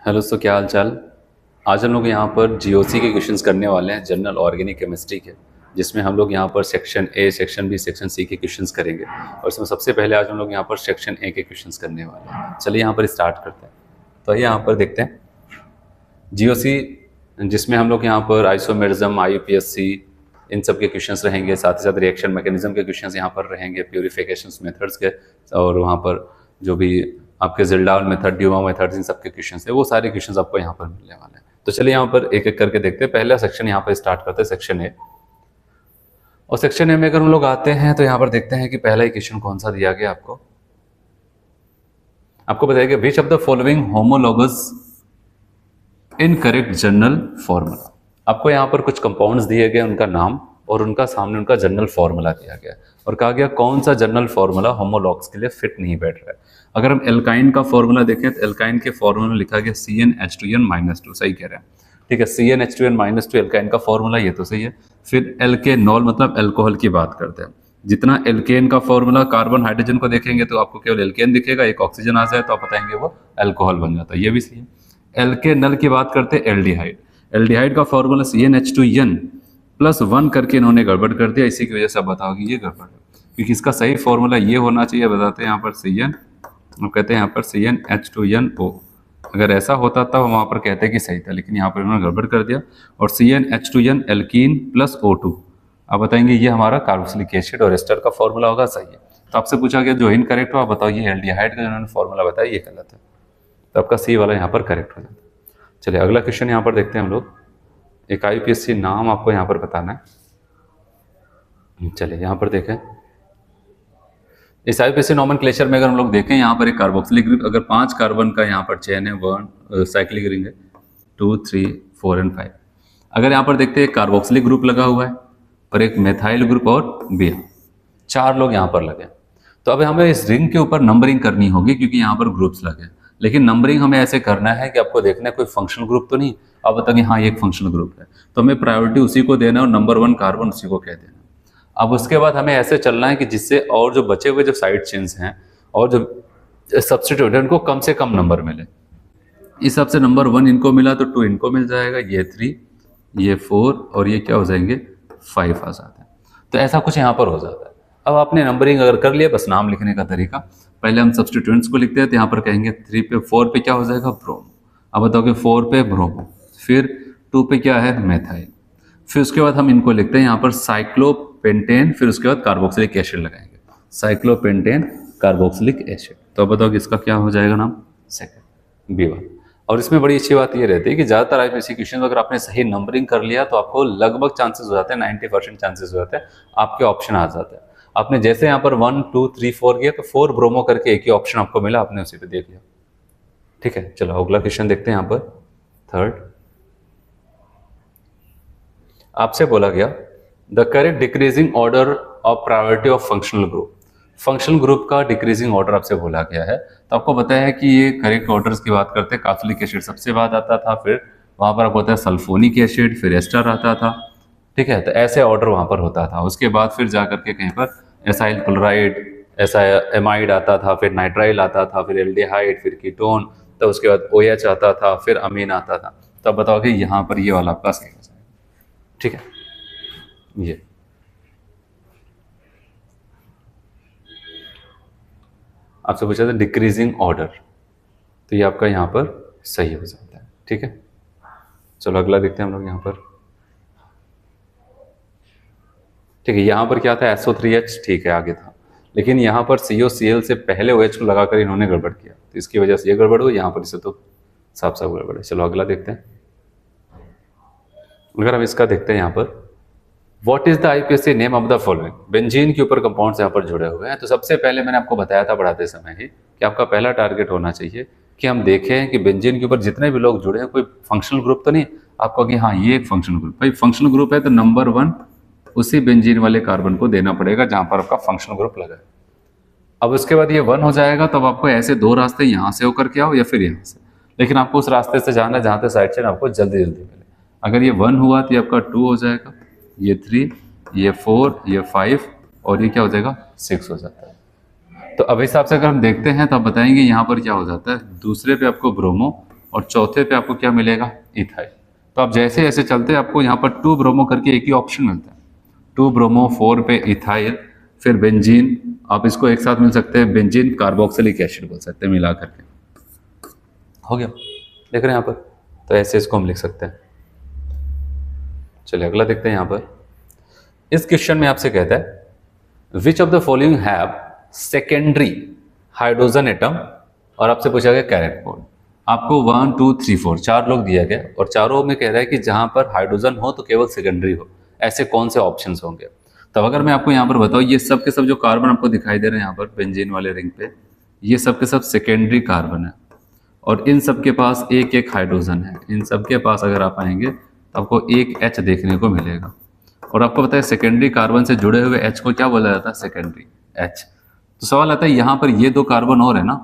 Hello, सो क्या हाल चाल। आज हम लोग यहाँ पर जीओसी के क्वेश्चंस करने वाले हैं, जनरल ऑर्गेनिक केमिस्ट्री के, जिसमें हम लोग यहाँ पर section A, section B, section C के क्वेश्चंस करेंगे। और इसमें सबसे पहले आज हम लोग यहाँ पर सेक्शन ए के क्वेश्चंस करने वाले हैं। चलिए यहाँ पर स्टार्ट करते हैं। तो आइए यहाँ पर देखते हैं जीओसी, जिसमें हम लोग यहाँ पर आइसोमेरिज्म, आईयूपीएससी, इन सब के क्वेश्चंस रहेंगे। साथ ही साथ रिएक्शन मैकेनिज्म के क्वेश्चंस यहाँ पर रहेंगे, प्यूरिफिकेशन मेथड्स के, और वहाँ पर जो भी आपके जिल्डाल मेथड, ड्यूमा मेथड, इन सब के क्वेश्चंस है, वो सारे क्वेश्चंस आपको यहाँ पर मिलने वाले हैं। तो चलिए यहाँ पर एक एक करके देखते हैं। पहला सेक्शन यहाँ पर स्टार्ट करते हैं, सेक्शन ए। और सेक्शन ए में अगर हम लोग आते हैं तो यहाँ पर देखते हैं कि पहला ही क्वेश्चन कौन सा दिया गया आपको बताइए, विच of the following homologous incorrect general formula. आपको यहाँ पर कुछ कंपाउंड्स दिए गए, उनका नाम और उनका सामने उनका जनरल फॉर्मूला दिया गया और कहा गया कौन सा जनरल फॉर्मूला होमोलॉग्स के लिए फिट नहीं बैठ रहा है। अगर हम एल्काइन का फॉर्मूला देखें तो एल्काइन के फॉर्मूला में लिखा गया CnH2n-2, सही कह रहे हैं, ठीक है। CnH2n-2 एल्काइन का फॉर्मूला, ये तो सही है। फिर एल्केनॉल मतलब अल्कोहल की बात करते हैं। जितना एल्केन का फॉर्मूला, कार्बन हाइड्रोजन को देखेंगे तो आपको केवल एल्केन दिखेगा, एक ऑक्सीजन आ जाए तो आप बताएंगे वो अल्कोहल बन जाता है, ये भी सही है। एल्केनल की बात करते हैं एल्डिहाइड। एल्डिहाइड का फॉर्मूला CnH2n+1 करके इन्होंने गड़बड़ कर दिया, इसी की वजह से आप बताओगे ये गड़बड़ है, क्योंकि इसका सही फॉर्मूला ये होना चाहिए। बताते हैं यहाँ पर Cn, हम कहते हैं यहाँ पर CnH2nO। अगर ऐसा होता तब हम वहाँ पर कहते हैं कि सही था, लेकिन यहाँ पर इन्होंने गड़बड़ कर दिया। और CnH2n एल्कीन प्लस O2, आप बताएंगे ये हमारा कार्बोक्सिलिक एसिड और एस्टर का फॉर्मूला होगा, सही है। तो आपसे पूछा गया जो इनकरेक्ट हो आप बताओ, ये एल्डिहाइड का इन्होंने फॉर्मूला बताया ये गलत है, तो आपका सी वाला यहाँ पर करेक्ट हो जाता है। चलिए अगला क्वेश्चन यहाँ पर देखते हैं हम लोग। एक आईयूपीएससी नाम आपको यहाँ पर बताना है। चलिए यहाँ पर देखें, इस आईयूपीएससी नॉमेनक्लेचर में अगर हम लोग देखें, यहाँ पर एक कार्बोक्सिलिक ग्रुप, अगर 5 कार्बन का यहाँ पर चेन है, 1 साइक्लिक रिंग है, 2, 3, 4 और 5। अगर यहाँ पर देखते हैं एक कार्बोक्सिलिक ग्रुप लगा हुआ है और एक मेथाइल ग्रुप और बिया, 4 लोग यहाँ पर लगे। तो अब हमें इस रिंग के ऊपर नंबरिंग करनी होगी, क्योंकि यहाँ पर ग्रुप्स लगे। लेकिन नंबरिंग हमें ऐसे करना है कि आपको देखना है कोई फंक्शनल ग्रुप तो नहीं, आप बताओगे हाँ ये एक फंक्शनल ग्रुप है, तो हमें प्रायोरिटी उसी को देना है और नंबर 1 कार्बन उसी को कह देना। अब उसके बाद हमें ऐसे चलना है कि जिससे और जो बचे हुए जो साइड चेन्स हैं और जो सब्स्टिट्यूट है उनको कम से कम नंबर मिले। इस हिसाब से नंबर 1 इनको मिला तो 2 इनको मिल जाएगा, ये 3, ये 4 और ये क्या हो जाएंगे 5 आ जाते हैं। तो ऐसा कुछ यहाँ पर हो जाता है। अब आपने नंबरिंग अगर कर लिया, बस नाम लिखने का तरीका, पहले हम सब्स्टिट्यूएंट्स को लिखते हैं तो यहाँ पर कहेंगे 4 पे क्या हो जाएगा ब्रोमो। अब बताओगे 4 पे ब्रोमो, फिर 2 पे क्या है मेथाइल, फिर उसके बाद हम इनको लिखते हैं यहाँ पर साइक्लोपेंटेन, फिर उसके बाद कार्बोक्सिलिक एसिड लगाएंगे, साइक्लोपेंटेन कार्बोक्सिलिक एसिड। तो अब बताओगे इसका क्या हो जाएगा नाम, सेकंड B1। और इसमें बड़ी अच्छी बात ये रहती है कि ज़्यादातर आईयूपीएससी क्वेश्चन अगर आपने सही नंबरिंग कर लिया तो आपको लगभग चांसेस हो जाते हैं, 90% चांसेस हो जाते हैं आपके ऑप्शन आ जाते हैं। आपने जैसे यहाँ पर 1, 2, 3, 4 किया तो 4 ब्रोमो करके एक ही ऑप्शन आपको मिला, आपने उसी पे देख लिया, ठीक है। चलो अगला क्वेश्चन देखते हैं। यहाँ पर थर्ड आपसे बोला गया the correct decreasing order of priority of functional group. Functional group का डिक्रीजिंग ऑर्डर आपसे बोला गया है, तो आपको बताया है कि ये करेक्ट ऑर्डर्स की बात करते हैं, कार्बोक्सिलिक एसिड सबसे बाद आता था, फिर वहाँ पर आपको होता है सल्फोनिक एसिड, फिर एस्टर आता था, ठीक है। तो ऐसे ऑर्डर वहाँ पर होता था। उसके बाद फिर जा करके कहीं पर एसाइल क्लोराइड, एमाइड आता था, फिर नाइट्राइल आता था, फिर एल्डिहाइड, फिर कीटोन, तो उसके बाद OH आता था, फिर अमीन आता था। तो अब बताओ कि यहाँ पर ये वाला आपका सही हो जाएगा, ठीक है। ये आपसे पूछा था डिक्रीजिंग ऑर्डर, तो ये आपका यहाँ पर सही हो जाता है, ठीक है। चलो अगला देखते हैं हम लोग यहाँ पर, ठीक है। यहाँ पर क्या था SO3H, ठीक है आगे था, लेकिन यहाँ पर COCl से पहले OH को लगाकर इन्होंने गड़बड़ किया, तो इसकी वजह से ये गड़बड़ हुई, यहाँ पर इसे तो साफ साफ गड़बड़ है। चलो अगला देखते हैं। अगर हम इसका देखते हैं यहाँ पर, what is the आईयूपीएससी name of the following. Benzene के ऊपर कंपाउंड्स यहाँ पर जुड़े हुए हैं। तो सबसे पहले मैंने आपको बताया था पढ़ाते समय ही कि आपका पहला टारगेट होना चाहिए कि हम देखें कि बेंजीन के ऊपर जितने भी लोग जुड़े हैं कोई फंक्शनल ग्रुप तो नहीं। आपको कि हाँ ये एक फंक्शनल ग्रुप, भाई फंक्शनल ग्रुप है तो नंबर 1 उसी बेंजीन वाले कार्बन को देना पड़ेगा जहाँ पर आपका फंक्शनल ग्रुप लगा है। अब उसके बाद ये 1 हो जाएगा, तब आपको ऐसे 2 रास्ते यहाँ से होकर के आओ या फिर यहाँ से, लेकिन आपको उस रास्ते से जाना है जहाँ से साइड चेन आपको जल्दी जल्दी मिले। अगर ये 1 हुआ तो ये आपका 2 हो जाएगा, ये 3, ये 4, ये 5 और ये क्या हो जाएगा 6 हो जाता है। तो अब हिसाब से अगर हम देखते हैं तो आप बताएंगे यहाँ पर क्या हो जाता है, दूसरे पे आपको ब्रोमो और चौथे पे आपको क्या मिलेगा, इथाइल। तो आप जैसे जैसे चलते हैं आपको यहाँ पर 2 ब्रोमो करके एक ही ऑप्शन मिलता है, 2 ब्रोमो 4 पे इथाइल, फिर बेंजीन, आप इसको एक साथ मिल सकते हैं बेंजीन कार्बोक्सिलिक एसिड बोल सकते हैं मिला करके, हो गया। देख रहे हैं यहाँ पर, तो ऐसे इसको हम लिख सकते हैं। चलिए अगला देखते हैं यहाँ पर। इस क्वेश्चन में आपसे कहता है which of the following have secondary hydrogen atom, और आपसे पूछा गया कैरेट कोड। आपको 1 2 3 4 4 लोग दिया गया और चारों में कह रहा है कि जहां पर हाइड्रोजन हो तो केवल सेकेंडरी हो, ऐसे कौन से ऑप्शंस होंगे। तब अगर मैं आपको यहाँ पर बताऊँ, ये सब के सब जो कार्बन आपको दिखाई दे रहे हैं यहाँ पर बेंजीन वाले रिंग पे, ये सब के सब सेकेंडरी कार्बन है और इन सब के पास एक एक हाइड्रोजन है। इन सब के पास अगर आप आएंगे तो आपको एक H देखने को मिलेगा। और आपको पता है सेकेंडरी कार्बन से जुड़े हुए H को क्या बोला जाता है, सेकेंडरी H। तो सवाल आता है यहाँ पर ये 2 कार्बन और है ना,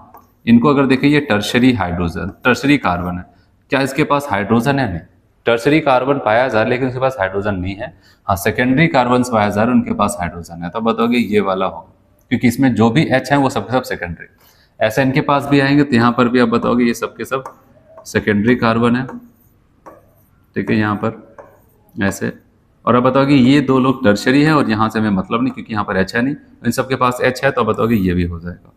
इनको अगर देखें ये टर्शरी हाइड्रोजन, टर्शरी कार्बन है, क्या इसके पास हाइड्रोजन है, नहीं। टर्शरी कार्बन पाया जा रहा है लेकिन उसके पास हाइड्रोजन नहीं है। हाँ, सेकेंडरी कार्बन पाया जा रहा है, उनके पास हाइड्रोजन है। तो बताओगे ये वाला होगा, क्योंकि इसमें जो भी H है वो सबके सब सेकेंडरी। ऐसा इनके पास भी आएंगे तो यहाँ पर भी आप बताओगे ये सबके सब सेकेंडरी कार्बन है, ठीक है, यहाँ पर ऐसे। और अब बताओगे ये 2 लोग टर्शरी है और यहाँ से हमें मतलब नहीं क्योंकि यहाँ पर H है नहीं, इन सबके पास H है, तो बताओगे ये भी हो जाएगा।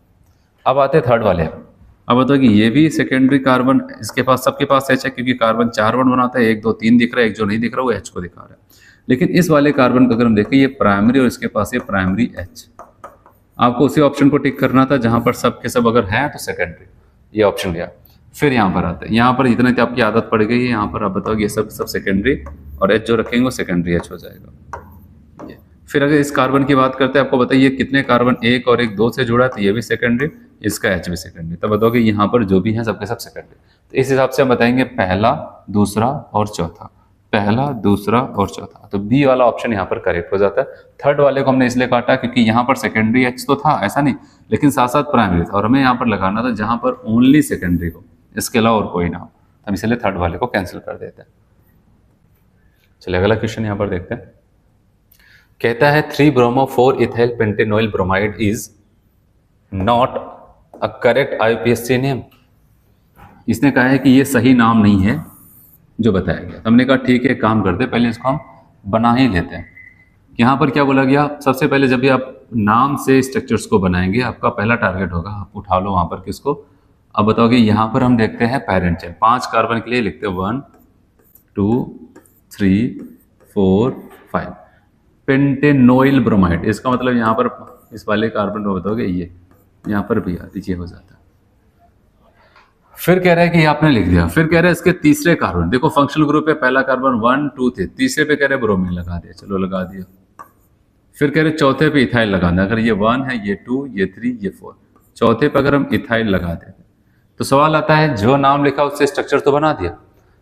अब आते हैं थर्ड वाले। अब बताओगे ये भी सेकेंडरी कार्बन, इसके पास सबके पास H है क्योंकि कार्बन 4 बॉन्ड बनाता है, 1 2 3 दिख रहा है, एक जो नहीं दिख रहा वो H को दिखा रहा है। लेकिन इस वाले कार्बन को अगर हम देखें ये प्राइमरी और इसके पास ये प्राइमरी H, आपको उसी ऑप्शन को टिक करना था जहां पर सब के सब अगर है तो सेकेंडरी, ये ऑप्शन गया। फिर यहाँ पर आते हैं, यहाँ पर इतने तो आपकी आदत पड़ गई है, यहाँ पर आप बताओगे ये सब सेकेंडरी और H जो रखेंगे वो सेकेंडरी H हो जाएगा। फिर अगर इस कार्बन की बात करते हैं, आपको बताइए कितने कार्बन 1 और 1 2 से जुड़ा है, तो ये भी सेकेंडरी, इसका H भी सेकेंडरी। तब बताओगे यहाँ पर जो भी है सबके सब सेकेंडरी। तो इस हिसाब से हम बताएंगे पहला, दूसरा और चौथा, पहला, दूसरा और चौथा। तो बी वाला ऑप्शन यहाँ पर करेक्ट हो जाता है। थर्ड वाले को हमने इसलिए काटा क्योंकि यहाँ पर सेकेंडरी H तो था, ऐसा नहीं, लेकिन साथ साथ प्राइमरी था और हमें यहाँ पर लगाना था जहाँ पर ओनली सेकेंडरी हो, इसके अलावा और कोई ना हो। हम इसलिए थर्ड वाले को कैंसिल कर देते हैं। चलिए अगला क्वेश्चन यहाँ पर देखते हैं। कहता है 3 bromo 4 ethyl pentanoyl bromide is not a correct IUPAC name. इसने कहा है कि ये सही नाम नहीं है जो बताया गया। हमने कहा ठीक है, काम करते पहले इसको हम बना ही लेते हैं। यहाँ पर क्या बोला गया, सबसे पहले जब भी आप नाम से स्ट्रक्चर्स को बनाएंगे आपका पहला टारगेट होगा, आप उठा लो वहाँ पर किसको। अब बताओगे यहाँ पर हम देखते हैं पैरेंट चेन, 5 कार्बन के लिए लिखते हैं 1 2 3 4 5 पेंटेनॉइल ब्रोमाइड। इसका मतलब यहाँ पर इस वाले कार्बन को बताओगे ये यहाँ पर भी ये हो जाता है। फिर कह रहा है कि ये आपने लिख दिया, फिर कह रहा है इसके तीसरे कार्बन, देखो फंक्शनल ग्रुप है, पहला कार्बन 1 2 थे, तीसरे पे कह रहे ब्रोमीन लगा दिया, चलो लगा दिया। फिर कह रहे चौथे पे इथाइल लगाना, अगर ये 1 है, ये 2, ये 3, ये 4, चौथे पे अगर हम इथाइल लगा देते तो सवाल आता है जो नाम लिखा उससे स्ट्रक्चर तो बना दिया,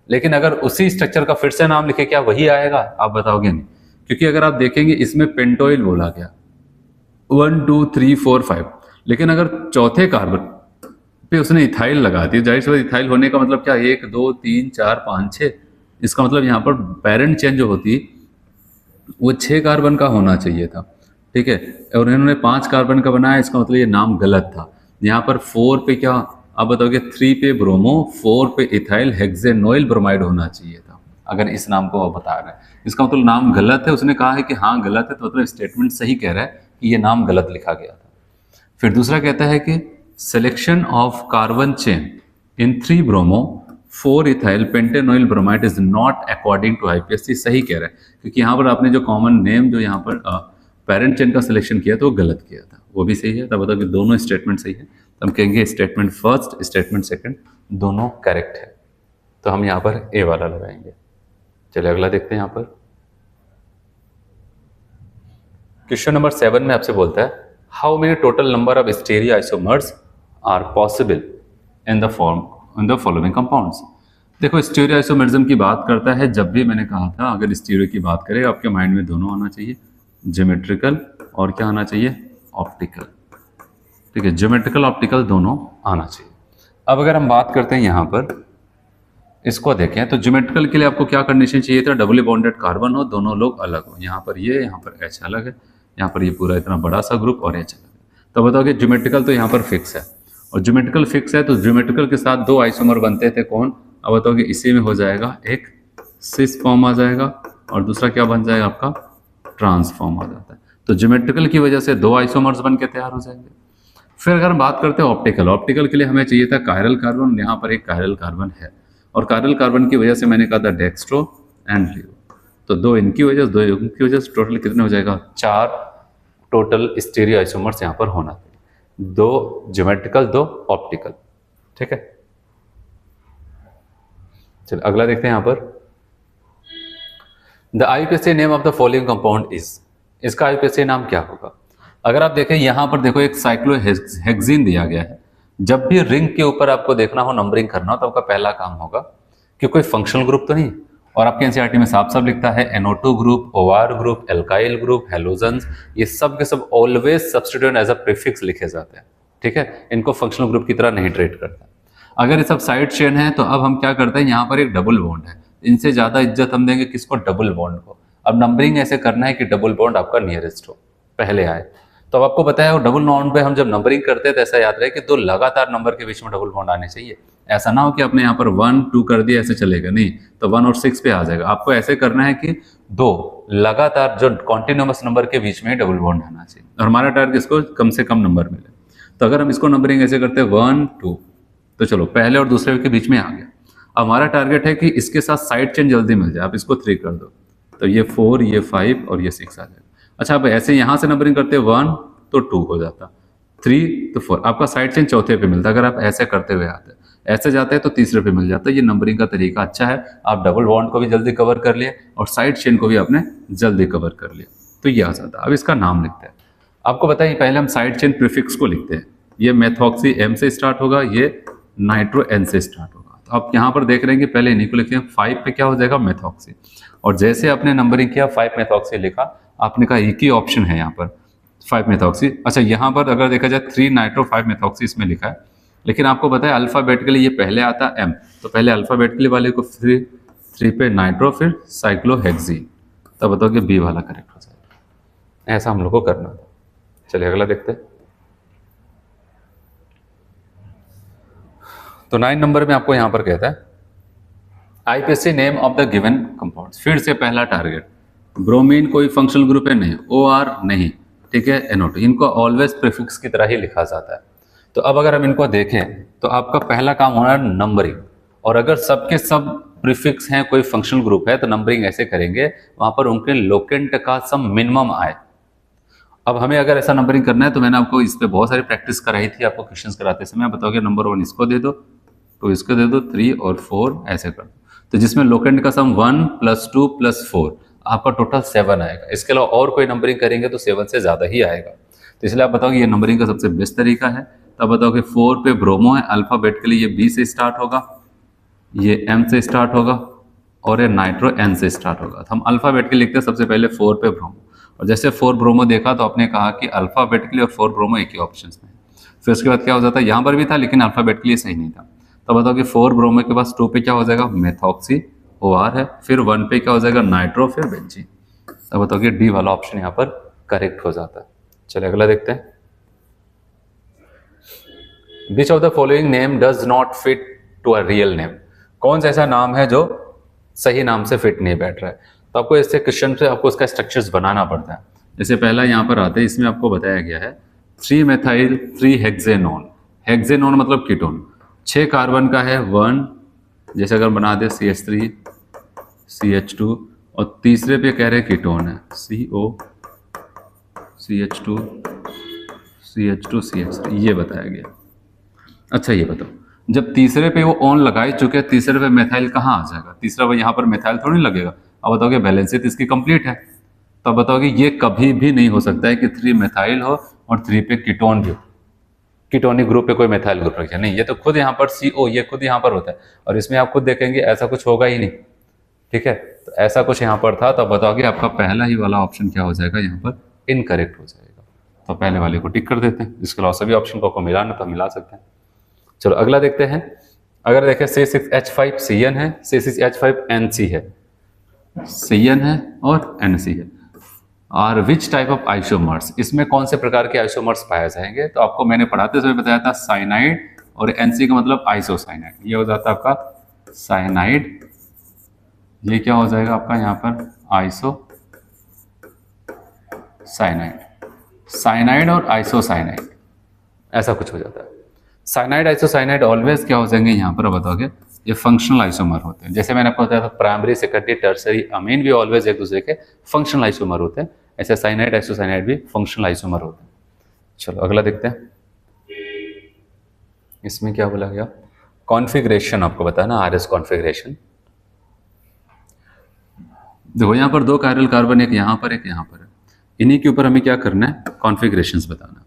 लेकिन अगर उसी स्ट्रक्चर का फिर से नाम लिखे क्या वही आएगा, आप बताओगे नहीं। क्योंकि अगर आप देखेंगे इसमें पेंटोइल बोला गया 1 2 3 4 5, लेकिन अगर चौथे कार्बन पे उसने इथाइल लगा दिया, जाहिर सी बात इथाइल होने का मतलब क्या 1 2 3 4 5 6, इसका मतलब यहाँ पर पेरेंट चेन जो होती वो 6 कार्बन का होना चाहिए था, ठीक है, और इन्होंने 5 कार्बन का बनाया, इसका मतलब ये नाम गलत था। यहाँ पर 4 पे क्या, आप बताओगे 3 पे ब्रोमो, 4 पे इथाइल हेक्सेनोइल ब्रोमाइड होना चाहिए था, अगर इस नाम को आप बता रहे हैं। इसका मतलब नाम गलत है, उसने कहा है कि हाँ गलत है, तो मतलब स्टेटमेंट सही कह रहा है कि ये नाम गलत लिखा गया था। फिर दूसरा कहता है कि selection of carbon chain in 3 bromo 4 ethyl pentanoyl bromide is not according to IUPAC। सही कह रहा है, क्योंकि यहाँ पर आपने जो कॉमन नेम जो यहाँ पर पेरेंट चेन का सिलेक्शन किया तो वो गलत किया था, वो भी सही है। तब बताओ कि दोनों स्टेटमेंट सही है, तो हम कहेंगे स्टेटमेंट फर्स्ट स्टेटमेंट सेकंड दोनों करेक्ट है, तो हम यहाँ पर ए वाला लगाएंगे। चलिए अगला देखते हैं। यहाँ पर क्वेश्चन नंबर 7 में आपसे बोलता है how many total number of stereo isomers are possible in the following compounds. देखो स्टीरियो आइसोमरिज्म की बात करता है, जब भी मैंने कहा था अगर स्टीरियो की बात करें आपके माइंड में दोनों आना चाहिए, ज्योमेट्रिकल और क्या आना चाहिए, ऑप्टिकल, ठीक है, ज्योमेट्रिकल ऑप्टिकल दोनों आना चाहिए। अब अगर हम बात करते हैं यहाँ पर इसको देखें तो ज्योमेट्रिकल के लिए आपको क्या कंडीशन चाहिए था, डबली बॉन्डेड कार्बन हो, दोनों लोग अलग हो, यहाँ पर ये, यहाँ पर H अलग है, यहाँ पर ये पूरा इतना बड़ा सा ग्रुप और H अलग है। तो बताओ कि ज्योमेट्रिकल तो यहाँ पर फिक्स है, और ज्योमेट्रिकल फिक्स है तो ज्योमेट्रिकल के साथ दो आइसोमर बनते थे कौन, अब बताओ कि इसी में हो जाएगा एक सिस फॉर्म आ जाएगा और दूसरा क्या बन जाएगा आपका ट्रांसफॉर्म आ जाता है। तो ज्योमेट्रिकल की वजह से दो आइसोमर्स बन के तैयार हो जाएंगे। फिर अगर हम बात करते हैं ऑप्टिकल, ऑप्टिकल के लिए हमें चाहिए था कायरल कार्बन, यहाँ पर एक कायरल कार्बन है और कायरल कार्बन की वजह से मैंने कहा था डेक्स्ट्रो एंड लियो, तो दो इनकी वजह से दो इनकी वजह से टोटल कितने हो जाएगा, 4 टोटल स्टीरियो आइसोमर्स यहाँ पर होना चाहिए, 2 ज्योमेट्रिकल 2 ऑप्टिकल। ठीक है, चलिए अगला देखते हैं यहाँ पर। The IUPAC name of the following compound is, इसका आईयूपीएसी नाम क्या होगा। अगर आप देखें यहाँ पर देखो एक साइक्लोहेक्सीन दिया गया है। जब भी रिंग के ऊपर आपको देखना हो, नंबरिंग करना हो, तो आपका पहला काम होगा कि कोई फंक्शनल ग्रुप तो नहीं, और आपके एनसीईआरटी में साफ साफ लिखता है NO2 group, OR group, alkyl group, halogens, ये सब के सब always substitute as a prefix लिखे जाते हैं। ठीक है, इनको फंक्शनल ग्रुप की तरह नहीं ट्रीट करता। अगर ये सब साइड चेन है तो अब हम क्या करते हैं, यहाँ पर एक डबल बॉन्ड है, इनसे ज्यादा इज्जत हम देंगे किसको, डबल बॉन्ड को। अब नंबरिंग ऐसे करना है कि डबल बॉन्ड आपका नियरेस्ट हो, पहले आए। तो अब आपको बताया डबल बॉन्ड पे हम जब नंबरिंग करते हैं तो ऐसा याद रहे कि दो लगातार नंबर के बीच में डबल बॉन्ड आने चाहिए। ऐसा ना हो कि आपने यहाँ पर 1 2 कर दिया, ऐसे चलेगा नहीं, तो 1 और 6 पे आ जाएगा। आपको ऐसे करना है कि दो लगातार जो कॉन्टिन्यूअस नंबर के बीच में डबल बॉन्ड आना चाहिए, और हमारा टारगेट इसको कम से कम नंबर मिले। तो अगर हम इसको नंबरिंग ऐसे करते हैं 1 2, तो चलो पहले और दूसरे के बीच में आ गया। अब हमारा टारगेट है कि इसके साथ साइड चेन जल्दी मिल जाए, आप इसको 3 कर दो, तो ये 4, ये 5 और ये 6 आ जाएगा। अच्छा, अब ऐसे यहाँ से नंबरिंग करते हैं 1 तो 2 हो जाता, 3 तो 4, आपका साइड चेन चौथे पे मिलता। अगर आप ऐसे करते हुए आते, ऐसे जाते हैं तो तीसरे पे मिल जाता है। ये नंबरिंग का तरीका अच्छा है, आप डबल बॉन्ड को भी जल्दी कवर कर लिए और साइड चेन को भी आपने जल्दी कवर कर लिया, तो ये आ जाता है। अब इसका नाम लिखते हैं। आपको बताइए पहले हम साइड चेन प्रीफिक्स को लिखते हैं। ये मेथॉक्सी M से स्टार्ट होगा, ये नाइट्रो N से स्टार्ट होगा। तो आप यहाँ पर देख रहे हैं कि पहले इन्हीं को लिखते हैं। 5 पे क्या हो जाएगा, मेथॉक्सी, और जैसे आपने नंबरिंग किया 5 मेथॉक्सी लिखा, आपने कहा एक ही ऑप्शन है यहाँ पर 5 मेथॉक्सी। अच्छा, यहाँ पर अगर देखा जाए 3 नाइट्रो 5 मेथॉक्सी इसमें लिखा है, लेकिन आपको बताया अल्फाबेटिकली ये पहले आता है M, तो पहले अल्फाबेटिकली वाले को 3 पे नाइट्रो, फिर साइक्लोहेक्सीन, तब बताओ कि B वाला करेक्ट हो जाएगा। ऐसा हम लोग को करना था। चलिए अगला देखते हैं। तो 9 नंबर में आपको यहाँ पर कहता है IUPAC name of the given compounds. फिर से पहला टारगेट, ब्रोमीन कोई फंक्शनल ग्रुप है नहीं, OR नहीं, ठीक है, NO2, इनको ऑलवेज प्रीफिक्स की तरह ही लिखा जाता है। तो अब अगर हम इनको देखें तो आपका पहला काम होना है नंबरिंग, और अगर सबके सब प्रीफिक्स हैं, कोई फंक्शनल ग्रुप है, तो नंबरिंग ऐसे करेंगे वहां पर उनके लोकेंट का सम मिनिमम आए। अब हमें अगर ऐसा नंबरिंग करना है तो मैंने आपको इस पे बहुत सारी प्रैक्टिस कराई थी, आपको क्वेश्चंस कराते समय। बताओगे नंबर 1 इसको दे दो, 2 इसको दे दो, 3 और 4 ऐसे कर दो, तो जिसमें लोकेंट का सम 1 + 2 + 4 आपका टोटल 7 आएगा। इसके अलावा और कोई नंबरिंग करेंगे तो 7 से ज़्यादा ही आएगा। तो इसलिए आप बताओगे ये नंबरिंग का सबसे बेस्ट तरीका है। तब बताओगे 4 पे ब्रोमो है, अल्फाबेटिकली ये B से स्टार्ट होगा, ये M से स्टार्ट होगा, और ये नाइट्रो N से स्टार्ट होगा। तो हम अल्फाबेटिकली लिखते हैं सबसे पहले 4 पे ब्रोमो, और जैसे 4 ब्रोमो देखा तो आपने कहा कि अल्फाबेटिकली और 4 ब्रोमो एक ही ऑप्शन में है। फिर उसके बाद क्या हो जाता है, यहाँ पर भी था लेकिन अल्फाबेटिकली सही नहीं था। तो बताओ कि 4 ब्रोमो के पास 2 पे क्या हो जाएगा, मेथॉक्सी, OR है, फिर 1 पे क्या हो जाएगा, नाइट्रो, फिर बेंजीन। तो बताओ कि D वाला ऑप्शन यहाँ पर करेक्ट हो जाता है। चलिए अगला देखते हैं। Which of the following name does not fit to a real name? कौन सा ऐसा नाम है जो सही नाम से फिट नहीं बैठ रहा है। तो आपको इससे क्वेश्चन से आपको उसका स्ट्रक्चर्स बनाना पड़ता है। जैसे पहला यहाँ पर आते हैं, इसमें आपको बताया गया है 3 मेथाइल 3 हेक्सेनोन। हेक्सेनोन मतलब कीटोन, 6 कार्बन का है 1, जैसे अगर बना दे CH3 CH2, और तीसरे पे कह रहे कीटोन है CO CH2 CH2 CH3, ये बताया गया। अच्छा ये बताओ, जब तीसरे पे वो ऑन लगा ही चुके, तीसरे पे मेथाइल कहाँ आ जाएगा, तीसरा वो यहाँ पर मेथाइल थोड़ी लगेगा। अब बताओगे बैलेंस तो इसकी कंप्लीट है, तो अब बताओगे ये कभी भी नहीं हो सकता है कि 3 मेथाइल हो और 3 पे कीटोन भी हो, कीटोनिक ग्रुप पे कोई मेथाइल ग्रुप रखे, नहीं, ये तो खुद यहाँ पर CO ये खुद यहाँ पर होता है, और इसमें आप खुद देखेंगे ऐसा कुछ होगा ही नहीं। ठीक है, तो ऐसा कुछ यहाँ पर था, तो बताओगे आपका पहला ही वाला ऑप्शन क्या हो जाएगा, यहाँ पर इनकरेक्ट हो जाएगा। तो पहले वाले को टिक कर देते हैं, इसके अलावा सभी ऑप्शन को मिलाना तो मिला सकते हैं। चलो अगला देखते हैं। अगर देखें C6H5CN है, C6H5NC है, CN है और NC है। और विच टाइप ऑफ आइसोमर्स, इसमें कौन से प्रकार के आइसोमर्स पाए जाएंगे। तो आपको मैंने पढ़ाते समय बताया था साइनाइड, और एनसी का मतलब आइसोसाइनाइड, ये हो जाता है आपका साइनाइड, ये क्या हो जाएगा आपका यहाँ पर आइसोसाइनाइड, साइनाइड और आइसोसाइनाइड, ऐसा कुछ हो जाता है। साइनाइड आइसोसाइनाइड ऑलवेज क्या हो जाएंगे यहाँ पर बताओगे, ये फंक्शनल आइसोमर होते हैं। जैसे मैंने आपको बताया था प्राइमरी सेकेंडरी टर्सरी अमीन भी ऑलवेज एक दूसरे के फंक्शनल आइसोमर होते हैं, ऐसे साइनाइड आइसोसाइनाइड भी फंक्शनल आइसोमर होते हैं। चलो अगला देखते हैं, इसमें क्या बोला गया, कॉन्फ़िगरेशन आपको बताना, आरएस कॉन्फ़िगरेशन। देखो यहाँ पर 2 कायरल कार्बन, एक यहाँ पर एक यहाँ पर है, इन्हीं के ऊपर हमें क्या करना है, कॉन्फ़िगरेशंस बताना।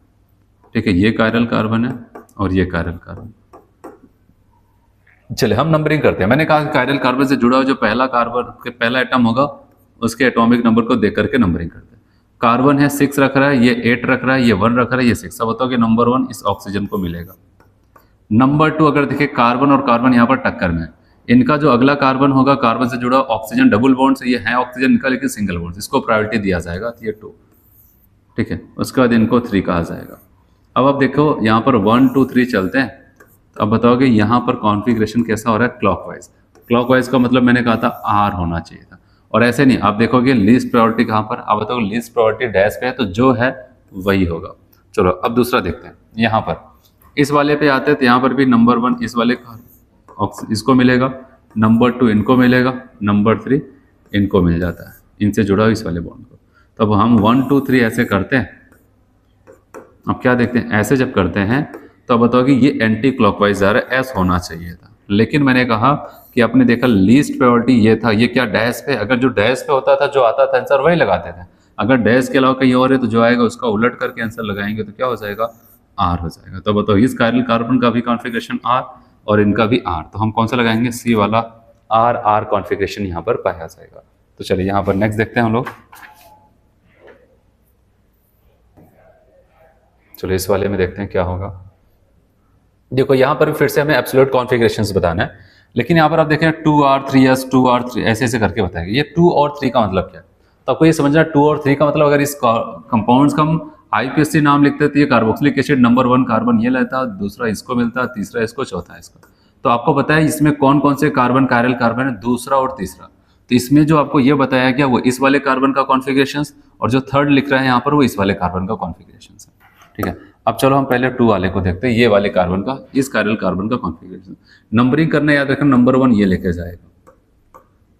ठीक है, ये कायरल कार्बन है और ये कायरल कार्बन। चलिए हम नंबरिंग करते हैं। मैंने कहा कायरल कार्बन से जुड़ा हुआ जो पहला कार्बन के पहला एटम होगा उसके एटॉमिक नंबर को देख करके नंबरिंग करते हैं। कार्बन है 6 रख रहा है, ये 8 रख रहा है, ये 1 रख रहा है, ये 6। अब बताओ कि नंबर 1 इस ऑक्सीजन को मिलेगा। नंबर 2 अगर देखिए कार्बन और कार्बन यहाँ पर टक्कर में, इनका जो अगला कार्बन होगा कार्बन से जुड़ा ऑक्सीजन डबल बॉन्ड से, ये है ऑक्सीजन इनका लेकिन सिंगल बॉन्ड, इसको प्रायोरिटी दिया जाएगा, तो ये 2। ठीक है, उसके बाद इनको 3 कहा जाएगा। अब आप देखो यहाँ पर 1 2 3 चलते हैं, तो अब बताओगे यहाँ पर कॉन्फ़िगरेशन कैसा हो रहा है, क्लॉकवाइज। क्लॉकवाइज का मतलब मैंने कहा था आर होना चाहिए था, और ऐसे नहीं। आप देखोगे लीस्ट प्रायोरिटी कहाँ पर, आप बताओगे लीस्ट प्रायोरिटी डैश पे है, तो जो है वही होगा। चलो अब दूसरा देखते हैं, यहाँ पर इस वाले पे आते हैं, तो यहाँ पर भी नंबर 1 इस वाले का इसको मिलेगा, नंबर 2 इनको मिलेगा, नंबर 3 इनको मिल जाता है, इनसे जुड़ा हुआ इस वाले बॉन्ड को। तब हम 1 2 3 ऐसे करते हैं। अब क्या देखते हैं, ऐसे जब करते हैं तो अब बताओ कि ये एंटी क्लॉकवाइज जा रहा है, एस होना चाहिए था, लेकिन मैंने कहा कि आपने देखा लीस्ट प्रायोरिटी ये था, ये क्या डैश पे, अगर जो डैश पे होता था जो आता था आंसर वही लगाते थे। अगर डैश के अलावा कहीं और है तो जो आएगा उसका उलट करके आंसर लगाएंगे, तो क्या हो जाएगा, आर हो जाएगा। तो बताओ इस कायरल कार्बन का भी कॉन्फ़िगरेशन आर और इनका भी आर, तो हम कौन सा लगाएंगे, सी वाला, आर आर कॉन्फ़िगरेशन यहाँ पर पाया जाएगा। तो चलिए यहाँ पर नेक्स्ट देखते हैं हम लोग। चलो इस वाले में देखते हैं क्या होगा। देखो यहाँ पर फिर से हमें एब्सोल्यूट कॉन्फ़िगरेशंस बताना है, लेकिन यहाँ पर आप देखें 2R 3S 2R 3 ऐसे ऐसे करके बताएंगे। ये 2 और 3 का मतलब क्या है, तो आपको ये समझना 2 और 3 का मतलब, अगर इस कंपाउंड्स का हम IPSC नाम लिखते तो ये कार्बोक्सिलिक एसिड नंबर 1 कार्बन ये लेता, दूसरा इसको मिलता, तीसरा इसको, चौथा इसको। तो आपको पता है इसमें कौन कौन से कार्बन कायरल कार्बन है, दूसरा और तीसरा। तो इसमें जो आपको ये बताया गया वो इस वाले कार्बन का कॉन्फ़िगरेशंस, और जो थर्ड लिख रहा है यहाँ पर वो इस वाले कार्बन का कॉन्फ़िगरेशंस है। ठीक है, अब चलो हम पहले 2 वाले को देखते हैं, ये वाले कार्बन का, इस कायरल कार्बन का कॉन्फ़िगरेशन। नंबरिंग करना याद रखना, नंबर 1 ये लेके जाएगा।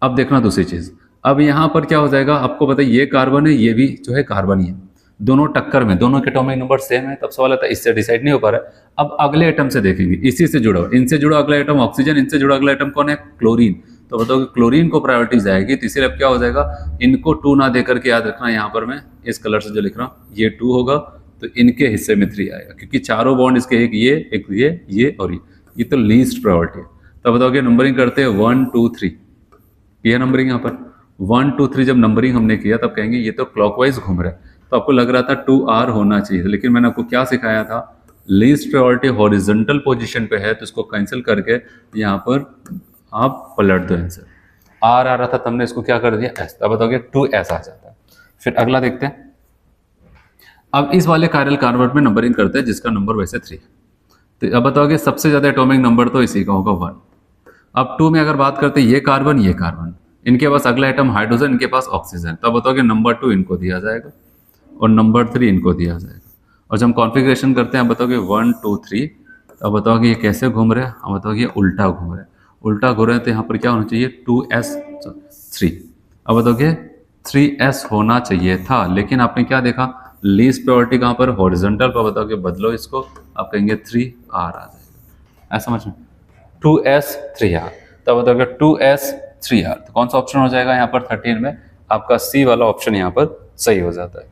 अब देखना दूसरी चीज, अब यहाँ पर क्या हो जाएगा, आपको पता है ये कार्बन है, ये भी जो है कार्बन ही है, दोनों टक्कर में, दोनों के एटॉमिक नंबर सेम है। तब सवाल आता है इससे डिसाइड नहीं हो पा रहा है। अब अगले एटम से देखेंगे, इसी से जुड़ा, इनसे जुड़ा अगला एटम ऑक्सीजन, इनसे जुड़ा अगला एटम कौन है, क्लोरीन। तो बताओ कि क्लोरीन को प्रायोरिटी जाएगी, तो इसीलिए अब क्या हो जाएगा, इनको 2 ना देकर के याद रखना, यहाँ पर मैं इस कलर से जो लिख रहा हूँ ये 2 होगा, तो इनके हिस्से में 3 आएगा, क्योंकि चारों बॉन्ड इसके, एक ये और ये तो लीस्ट प्रायोरिटी है। तो बताओगे नंबरिंग करते हैं 1 2 3, ये नंबरिंग यहाँ पर 1 2 3 जब नंबरिंग हमने किया तब कहेंगे ये तो क्लॉकवाइज घूम रहा है। तो आपको लग रहा था 2R होना चाहिए, लेकिन मैंने आपको क्या सिखाया था, लीस्ट प्रायोरिटी हॉरिजॉन्टल पोजीशन पे है, तो इसको कैंसिल करके यहाँ पर आप पलट दो आंसर। R आ रहा था, तुमने इसको क्या कर दिया, S। अब बताओगे 2S आ जाता है। फिर अगला देखते हैं, अब इस वाले कायरल कार्बन में नंबरिंग करते हैं जिसका नंबर वैसे 3। तो अब बताओगे सबसे ज्यादा एटॉमिक नंबर तो इसी का होगा 1। अब 2 में अगर बात करते हैं, ये कार्बन, इनके पास अगला एटम हाइड्रोजन, इनके पास ऑक्सीजन। तो अब बताओगे नंबर 2 इनको दिया जाएगा और नंबर 3 इनको दिया जाएगा। और जब हम कॉन्फ़िगरेशन करते हैं, बताओगे 1 2 3, तो अब बताओगे ये कैसे घूम रहे हैं, अब बताओगे ये उल्टा घूम रहे हैं। उल्टा घूम रहे हैं तो यहाँ पर क्या होना चाहिए, 2S 3। अब बताओगे 3S होना चाहिए था, लेकिन आपने क्या देखा, लीस्ट प्रायोरिटी कहाँ पर, हॉरिजॉन्टल पर। बताओगे बदलो इसको, आप कहेंगे 3R आ जाएगा, ऐसा समझ में, 2S 3R। तो बताओगे 2S 3R, तो कौन सा ऑप्शन हो जाएगा यहाँ पर 13 में, आपका C वाला ऑप्शन यहाँ पर सही हो जाता है।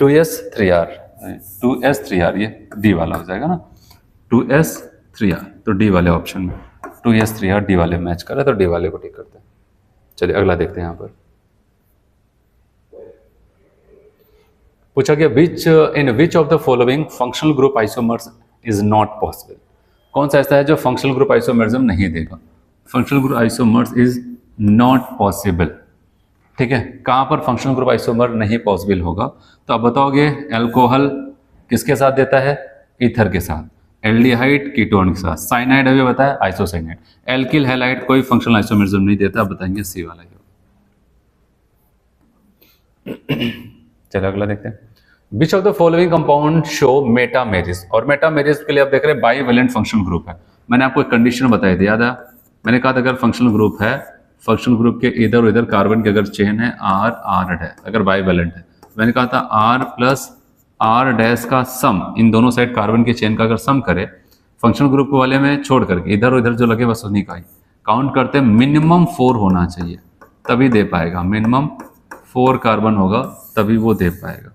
2S 3R, ये D वाला हो जाएगा ना, 2S 3R, तो D वाले ऑप्शन में 2S 3R D वाले मैच कर रहा है, तो D वाले को टिक करते हैं। चलिए अगला देखते हैं। यहाँ पर पूछा गया in which of the following functional group isomers is not possible. कौन सा ऐसा है जो फंक्शनल ग्रुप आइसोमर्स नहीं देगा, functional group isomers is not possible. ठीक है, कहाँ पर फंक्शनल ग्रुप आइसोमर नहीं पॉसिबल होगा? तो अब बताओगे एल्कोहल किसके साथ देता है? ईथर के साथ। एल्डिहाइड कीटोन के साथ। साइनाइड अभी बताया आइसोसाइनाइड। एल्किल हैलाइड कोई फंक्शनल आइसोमरिज्म नहीं देता, अब बताएंगे सी वाला ही। चलो अगला देखते हैं। Which of the following compound show metamerism? और मेटामेरिस के लिए आप देख रहे हैं बाईवेलेंट फंक्शनल ग्रुप है। मैंने आपको एक कंडीशन बताई थी, याद है? मैंने कहा था अगर फंक्शनल ग्रुप है, फंक्शनल ग्रुप के इधर और इधर कार्बन की अगर चेन है आर आर है, अगर बाईवेलेंट है, तो मैंने कहा था आर प्लस आर डैश का सम, इन दोनों साइड कार्बन की चेन का अगर सम करे, फंक्शनल ग्रुप वाले में छोड़ करके इधर और इधर जो लगे बस उन्हीं का ही काउंट करते हैं, मिनिमम 4 होना चाहिए तभी दे पाएगा। मिनिमम 4 कार्बन होगा तभी वो दे पाएगा।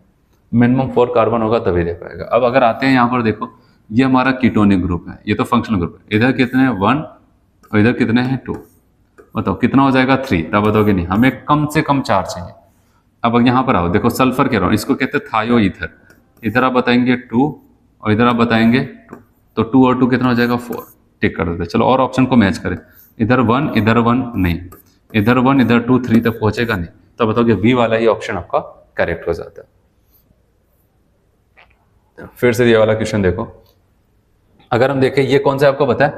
मिनिमम 4 कार्बन होगा तभी दे पाएगा। अब अगर आते हैं यहाँ पर देखो, ये हमारा कीटोनिक ग्रुप है, ये तो फंक्शनल ग्रुप है। इधर कितने हैं? 1 और इधर कितने हैं? 2। बताओ कितना हो जाएगा? 3। तब बताओगे नहीं, हमें कम से कम 4 चाहिए। अब यहाँ पर आओ, देखो सल्फर कह रहा हूँ, इसको कहते हैं थायो ईथर। इधर आप बताएंगे 2 और इधर आप बताएंगे 2, तो 2 और 2 कितना हो जाएगा? 4। टिक कर देते। चलो और ऑप्शन को मैच करें। इधर 1 इधर 1 नहीं, इधर 1 इधर 2 3 तक पहुंचेगा नहीं, तो बताओगे बी वाला ही ऑप्शन आपका करेक्ट हो जाता है। फिर से ये वाला क्वेश्चन देखो, अगर हम देखें ये कौन सा आपको पता है?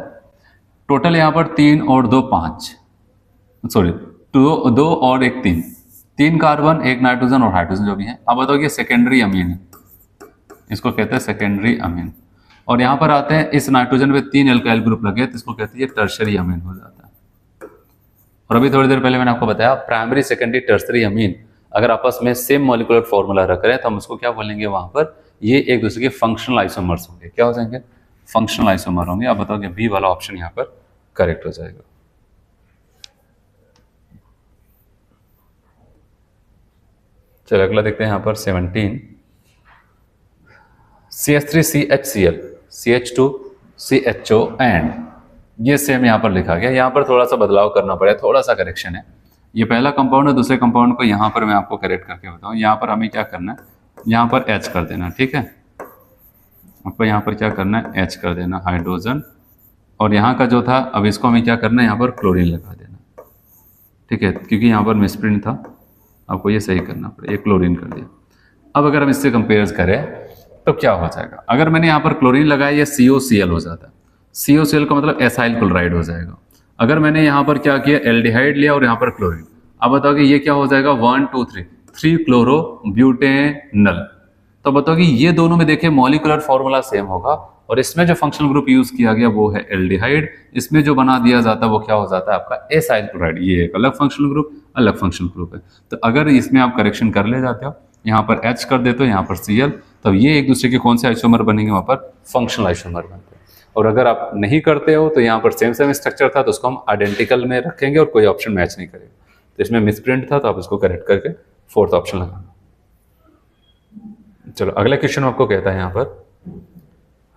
टोटल यहाँ पर 3 और 2 5, सॉरी 2 और 1 3 कार्बन, 1 नाइट्रोजन और हाइड्रोजन जो भी है। अब बताओ ये सेकेंडरी अमीन है, इसको कहते हैं सेकेंडरी अमीन। और यहाँ पर आते हैं, इस नाइट्रोजन पे 3 एल्काइल ग्रुप लगे तो इसको कहते हैं टर्शरी अमीन हो जाता है। और अभी थोड़ी देर पहले मैंने आपको बताया प्राइमरी सेकेंडरी टर्शरी अमीन अगर आपस में सेम मॉलिक्यूलर फॉर्मूला रख रहे हैं तो हम उसको क्या बोलेंगे? वहां पर ये एक दूसरे के फंक्शनल आइसोमर्स होंगे। क्या हो जाएंगे? फंक्शनल आइसोमर होंगे। अब बताओगे बी वाला ऑप्शन यहाँ पर करेक्ट हो जाएगा। चलो अगला देखते हैं यहाँ पर 17। CH3CHCl CH2CHO एंड ये सेम यहाँ पर लिखा गया। यहाँ पर थोड़ा सा बदलाव करना पड़ेगा, थोड़ा सा करेक्शन है। ये पहला कंपाउंड है, दूसरे कंपाउंड को यहाँ पर मैं आपको करेक्ट करके बताऊँ। यहाँ पर हमें क्या करना है? यहाँ पर H कर देना, ठीक है? आपको यहाँ पर क्या करना है? H कर देना हाइड्रोजन, और यहाँ का जो था अब इसको हमें क्या करना है? यहाँ पर क्लोरीन लगा देना, ठीक है? क्योंकि यहाँ पर मिसप्रिंट था, आपको ये सही करना पड़ेगा। ये क्लोरीन कर दिया। अब अगर हम इससे कंपेयर करें तो क्या हो जाएगा? अगर मैंने यहाँ पर क्लोरीन लगाया ये COCl हो जाता है। COCl का मतलब एसाइल क्लोराइड हो जाएगा। अगर मैंने यहाँ पर क्या किया? एल्डिहाइड लिया और यहाँ पर क्लोरीन, अब बताओ कि ये क्या हो जाएगा? 1 2 3 क्लोरो ब्यूटेनल। तो बताओ कि ये दोनों में देखें मॉलिक्यूलर फॉर्मूला सेम होगा, और इसमें जो फंक्शनल ग्रुप यूज किया गया वो है एल्डिहाइड। इसमें जो बना दिया जाता है वो क्या हो जाता है? आपका एसाइल क्लोराइड। ये एक अलग फंक्शनल ग्रुप, अलग फंक्शनल ग्रुप है। तो अगर इसमें आप करेक्शन कर ले जाते हो, यहाँ पर H कर देते हो, यहाँ पर Cl, तो ये एक दूसरे के कौन से आइसोमर बनेंगे? वहां पर फंक्शनल आइसोमर बनते हैं। और अगर आप नहीं करते हो तो यहाँ पर सेम स्ट्रक्चर था तो उसको हम आइडेंटिकल में रखेंगे और कोई ऑप्शन मैच नहीं करेगा। तो इसमें मिसप्रिंट था तो आप इसको करेक्ट करके 4th ऑप्शन लगाना। चलो अगला क्वेश्चन आपको कहता है, यहाँ पर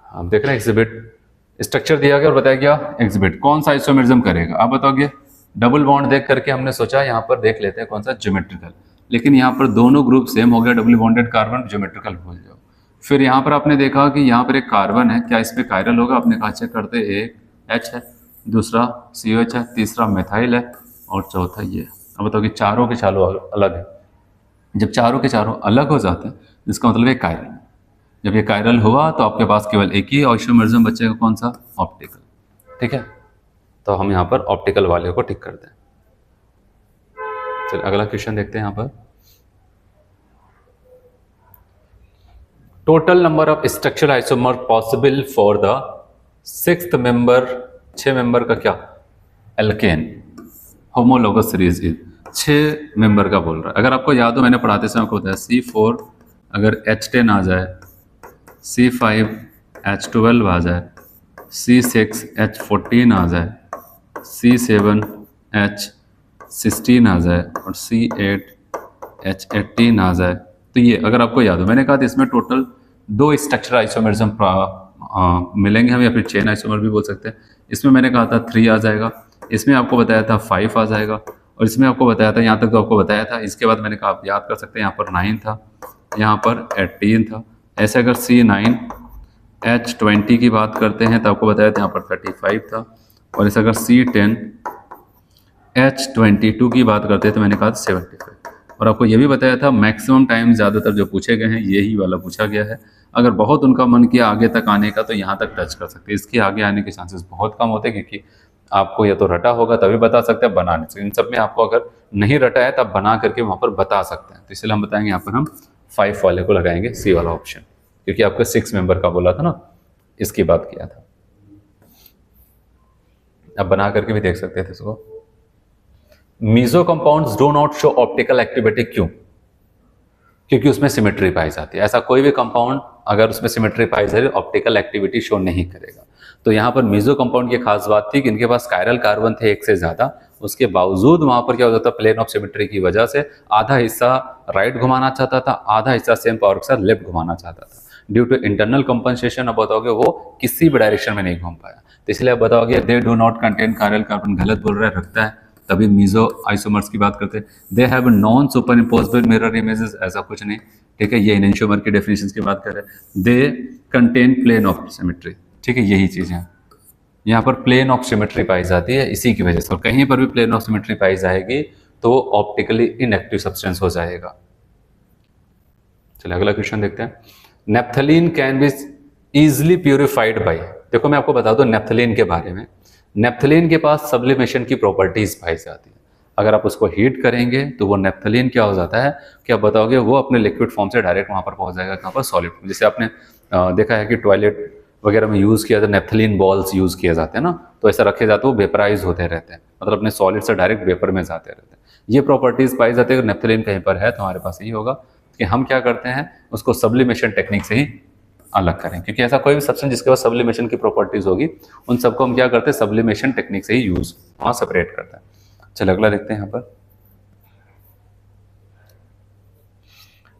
हम देख रहे हैं एग्जिबिट स्ट्रक्चर दिया गया और बताया गया एग्जिबिट कौन सा आइसोमरिज्म करेगा। आप बताओगे डबल बॉन्ड देख करके हमने सोचा यहाँ पर देख लेते हैं कौन सा ज्योमेट्रिकल, लेकिन यहाँ पर दोनों ग्रुप सेम हो गया, डबल बॉन्डेड कार्बन, ज्योमेट्रिकल भूल जाओ। फिर यहाँ पर आपने देखा कि यहाँ पर एक कार्बन है, क्या इसमें कायरल होगा? आपने कहा चेक करते, एक H है, दूसरा COH है, तीसरा मेथाइल है और चौथा ये। अब बताओ कि चारों के चारों अलग है। जब चारों के चारों अलग हो जाते हैं इसका मतलब ये कायरल है। जब ये कायरल हुआ तो आपके पास केवल एक ही आइसोमरिज्म बचेगा, कौन सा? ऑप्टिकल, ठीक है? तो हम यहाँ पर ऑप्टिकल वाले को टिक करते हैं। चलिए अगला क्वेश्चन देखते हैं। यहाँ पर total number of structural isomer possible for the 6th member, 6 member का क्या? Alkane homologous series is 6 member का बोल रहा है। अगर आपको याद हो मैंने पढ़ाते समय आपको बताया C4 अगर H10 आ जाए, C5 H12 आ जाए, C6 H14 आ जाए, C7 H16 आ जाए और C8 H18 आ जाए, तो ये अगर आपको याद हो मैंने कहा था इसमें टोटल 2 स्ट्रक्चर आइसोमरिज्म मिलेंगे हम, या फिर चेन आइसोमर भी बोल सकते हैं। इसमें मैंने कहा था 3 आ जाएगा, इसमें आपको बताया था 5 आ जाएगा, और इसमें आपको बताया था, यहाँ तक तो आपको बताया था। इसके बाद मैंने कहा आप याद कर सकते हैं, यहाँ पर 9 था, यहाँ पर 18 था। ऐसे अगर C9 H20 की बात करते हैं तो आपको बताया था यहाँ पर 35 था, और इसे अगर C10 H22 की बात करते हैं तो मैंने कहा 75। और आपको ये भी बताया था मैक्सिमम टाइम ज़्यादातर जो पूछे गए हैं यही वाला पूछा गया है। अगर बहुत उनका मन किया आगे तक आने का तो यहाँ तक टच कर सकते हैं, इसके आगे आने के चांसेस बहुत कम होते हैं, क्योंकि आपको या तो रटा होगा तभी बता सकते हैं, बना नहीं सकते। इन सब में आपको अगर नहीं रटा है तब बना करके वहाँ पर बता सकते हैं, तो इसलिए हम बताएंगे यहाँ पर हम 5 वाले को लगाएंगे, सी वाला ऑप्शन, क्योंकि आपको 6 मेंबर का बोला था ना, इसकी बात किया था। अब बना करके भी देख सकते थे इसको। Meso compounds do not show optical activity, क्यों? क्योंकि उसमें सिमेट्री पाई जाती है। ऐसा कोई भी कंपाउंड अगर उसमें सिमेट्री पाई जा रही है ऑप्टिकल एक्टिविटी शो नहीं करेगा। तो यहाँ पर मीजो कंपाउंड की खास बात थी कि इनके पास कायरल कार्बन थे एक से ज्यादा, उसके बावजूद वहां पर क्या हो जाता, प्लेन ऑफ सिमेट्री की वजह से आधा हिस्सा राइट घुमाना चाहता था, आधा हिस्सा सेम पावर के साथ लेफ्ट घुमाना चाहता था। ड्यू टू इंटरनल कंपनसेशन, अब बताओगे वो किसी भी डायरेक्शन में नहीं घूम पाया, तो इसलिए अब बताओगे they do not contain chiral carbon, गलत बोल रहा है, रखता है, तभी मीजो आइसोमर्स की बात करते हैं। They have non super imposable mirror images, ऐसा कुछ नहीं, ठीक है, ये एनेंशियोमर की डेफिनेशन की बात कर रहे हैं। They contain plane of symmetry, ठीक है, यही चीज है, यहाँ पर प्लेन ऑफ सिमेट्री पाई जाती है इसी की वजह से, और कहीं पर भी प्लेन ऑफ सिमेट्री पाई जाएगी तो ऑप्टिकली इनएक्टिव सब्सटेंस हो जाएगा। चलिए अगला क्वेश्चन देखते हैं। Naphthalene can be easily purified bye, देखो मैं आपको बता दूं नेप्थलीन के बारे में, नेप्थलीन के पास सब्लिमेशन की प्रॉपर्टीज पाई जाती है। अगर आप उसको हीट करेंगे तो वो नेप्थलीन क्या हो जाता है कि आप बताओगे वो अपने लिक्विड फॉर्म से डायरेक्ट वहां पर पहुंच जाएगा, कहाँ पर, सॉलिड। जैसे आपने देखा है कि टॉयलेट वगैरह में यूज किया जाता है, नेप्थलीन बॉल्स यूज किए जाते हैं ना, तो ऐसा रखे जाते हैं, वो वेपराइज होते रहते हैं, मतलब अपने सॉलिड से डायरेक्ट वेपर में जाते रहते हैं। ये प्रॉपर्टीज पाई जाती है। नेप्थलीन कहीं पर है तो हमारे पास यही होगा कि हम क्या करते हैं उसको सब्लिमेशन टेक्निक से ही अलग करें, क्योंकि ऐसा कोई भी सब्सटेंस जिसके पास सब्लिमेशन की प्रॉपर्टीज होगी उन सबको हम क्या करते हैं सब्लिमेशन टेक्निक से ही यूज वहां सेपरेट करते हैं। चलो अगला देखते हैं। यहाँ पर